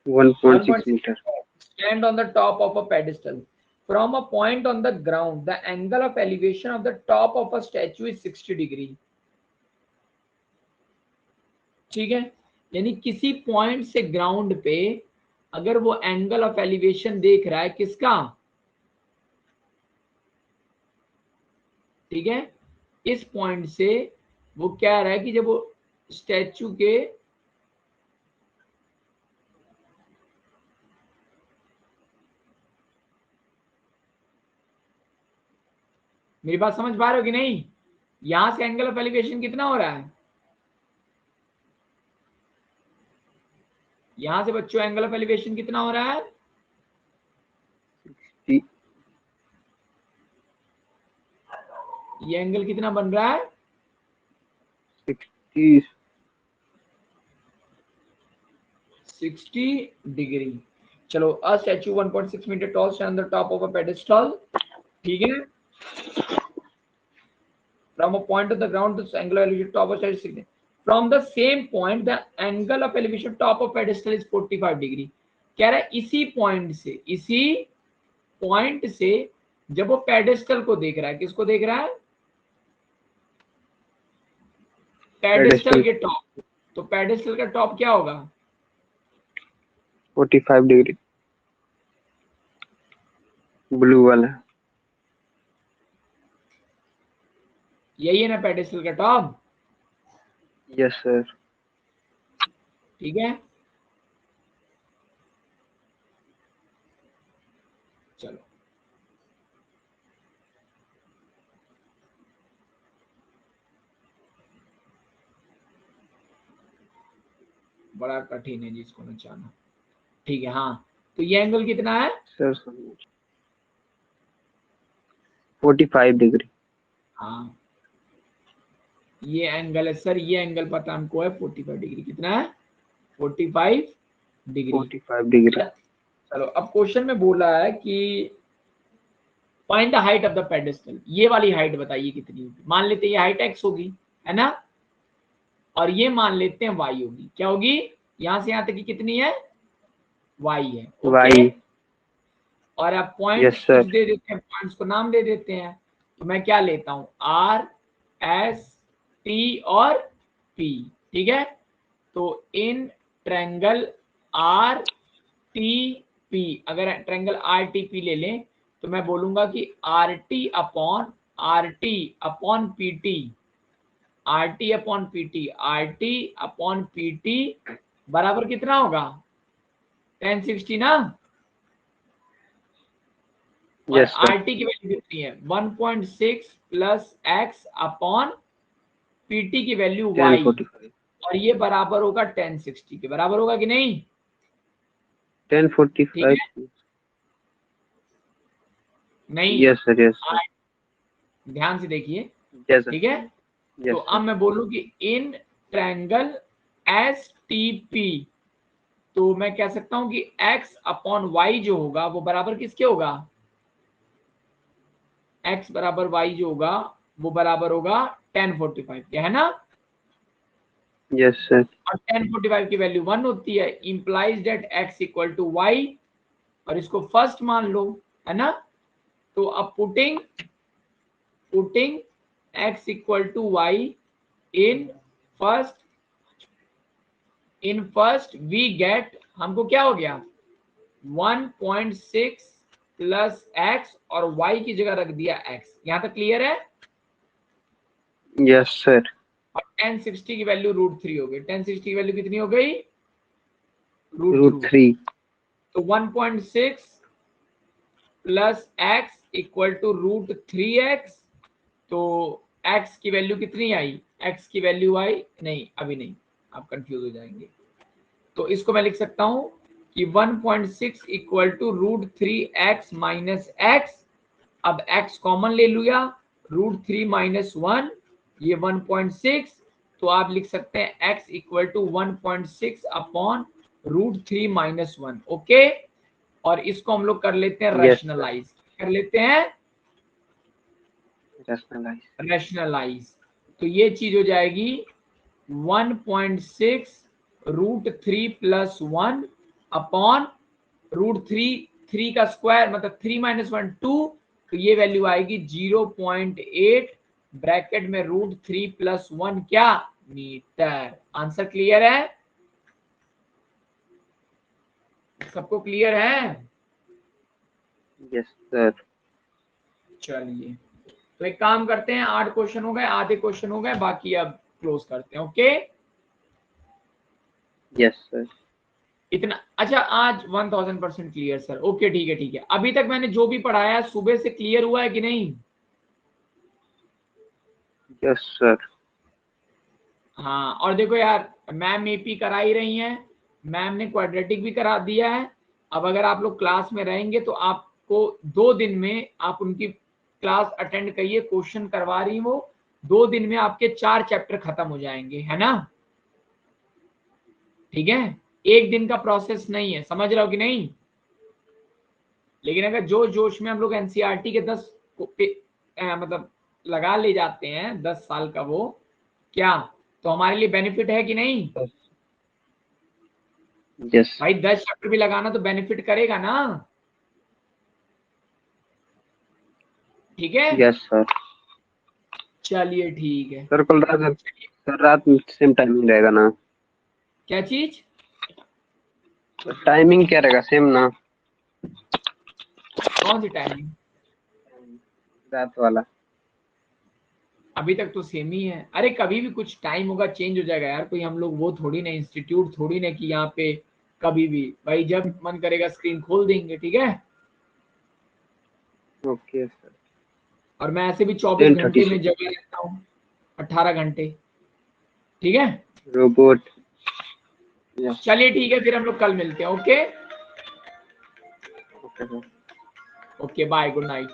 1.6 metre. stand on the top of a pedestal from a point on the ground. The angle of elevation of the top of a statue is 60 degree. ठीक है, यानी किसी point से ground पे अगर वो एंगल ऑफ एलिवेशन देख रहा है किसका? ठीक है, इस पॉइंट से वो क्या रहा है कि जब वो स्टैचू के, मेरी बात समझ पा रहे हो कि नहीं? यहां से एंगल ऑफ एलिवेशन कितना हो रहा है? यहां से बच्चों एंगल ऑफ एलिवेशन कितना हो रहा है? ये एंगल कितना बन रहा है? 60। 60 डिग्री। चलो, a statue 1.6 metre tall stand on the top of a pedestal. ठीक है, from a point of the ground the angle of elevation top of statue, from the same point the angle of elevation top of pedestal is 45 degree. कह रहा है इसी point से जब वो pedestal को देख रहा है, किसको देख रहा है? पेडेस्टल के टॉप। तो पेडेस्टल का टॉप क्या होगा? 45 डिग्री। ब्लू वाला। यही है ना पेडेस्टल का टॉप? Yes sir. ठीक है, चलो बड़ा कठिन है जिसको नचाना। ठीक है, हाँ, तो ये एंगल कितना है सर 45 डिग्री। हाँ, ये एंगल है सर, ये एंगल पता हमको है 45 डिग्री। कितना है 45 डिग्री। 45 डिग्री। चलो अब क्वेश्चन में बोला है कि find the height of the pedestal. ये वाली हाइट बताइए कितनी होगी। मान लेते हैं ये हाइट x होगी, है ना, और ये मान लेते हैं y होगी। क्या होगी, यहां से यहां तक की कितनी है, y है। Okay, y. और अब पॉइंट यस कुछ सर। दे देते हैं, पॉइंट्स को नाम दे देते हैं। तो मैं क्या लेता हूं, r s t और p। ठीक है, तो इन ट्रायंगल आर टी पी, अगर ट्रायंगल आर टी पी ले लें तो मैं बोलूंगा कि R T upon P T, R T upon P T, R T upon P T बराबर कितना होगा 1060 ना। और यस सर। आर टी की वैल्यू कितनी है 1.6 plus x upon P T की वैल्यू वाई, 1045। और ये बराबर होगा 1060 के बराबर होगा कि नहीं। ठीक 1045। है, नहीं, यस सर, यस सर। ध्यान से देखिए। यस ठीक है, सर। तो यस अब सर। मैं बोलूं कि in triangle S T P, तो मैं कह सकता हूं कि x अपॉन वाई जो होगा वो बराबर किसके होगा, x बराबर y जो होगा वो बराबर होगा 1045 के, है ना। Yes sir. और 1045 की वैल्यू 1 होती है, implies that x equal to y, और इसको फर्स्ट मान लो, है ना। तो अब putting x equal to y in first we get, हमको क्या हो गया 1.6 प्लस एक्स, और y की जगह रख दिया x। यहां तक क्लियर है। Yes sir. और 1060 की वैल्यू √3 हो गई। 1060 की वैल्यू कितनी हो गई रूट √3। 3। तो 1.6 plus x equal to √3x। तो x की वैल्यू कितनी आई, x की वैल्यू आई, नहीं अभी नहीं, आप कंफ्यूज हो जाएंगे। तो इसको मैं लिख सकता हूं कि 1.6 equal to √3x minus x. अब x कॉमन ले लिया, √3 माइनस 1, ये 1.6। तो आप लिख सकते हैं x equal to 1.6 upon √3 minus 1। Okay, और इसको हम लोग कर लेते हैं यस सर। रैशनलाइज, कर लेते हैं रैशनलाइज। रैशनलाइज। तो ये चीज हो जाएगी 1.6 √3 प्लस 1 अपॉन √3 का स्क्वायर मतलब 3 माइनस 1 2, तो ये वैल्यू आएगी 0.8 ब्रैकेट में √3 प्लस 1 क्या मीटर। आंसर क्लियर है, सबको क्लियर है। Yes sir. चलिए, तो एक काम करते हैं, 8 क्वेश्चन हो गए, आधे क्वेश्चन हो गए, बाकी अब क्लोज करते हैं। Okay, yes sir. इतना अच्छा, आज 1000% क्लियर सर। ओके ठीक है ठीक है। अभी तक मैंने जो भी पढ़ाया सुबह से क्लियर हुआ है कि नहीं। Yes sir. हाँ, और देखो यार, मैम एपी करा ही रही हैं, मैम ने क्वाड्रेटिक भी करा दिया है। अब अगर आप लोग क्लास में रहेंगे तो आपको 2 दिन में आप उनकी क्लास अटेंड करिए, क्वेश्चन करवा रही वो, 2 दिन में आपके 4 चैप्टर खत्म हो जाएंगे, है ना। ठीक है, एक दिन का प्रोसेस नहीं है, समझ रहे हो कि नहीं। लेकिन अगर जो जोश में हम लोग एनसीईआरटी के 10 मतलब लगा ले जाते हैं 10 साल का, वो क्या, तो हमारे लिए बेनिफिट है कि नहीं यस। भाई। 10 चैप्टर भी लगाना तो बेनिफिट करेगा ना। ठीक है, यस सर। चलिए ठीक है। सर कल रात, सर रात में सेम टाइमिंग रहेगा ना। क्या चीज, टाइमिंग क्या रहेगा, सेम ना। कौन सी टाइमिंग, रात वाला। अभी तक तो सेम ही है। अरे कभी भी कुछ टाइम होगा चेंज हो जाएगा यार, कोई हम लोग वो थोड़ी ना इंस्टीट्यूट थोड़ी ना कि यहाँ पे कभी भी भाई जब मन करेगा स्क्रीन खोल देंगे। ठीक है, ओके सर। और मैं ऐसे भी 24 10:30 घंटे से में जगह रहता हूँ, 18 घंटे। ठीक है, रोबोट। यस चलिए ठीक है, फिर हम लोग कल मिलते हैं। Okay okay sir. Okay, bye, good night.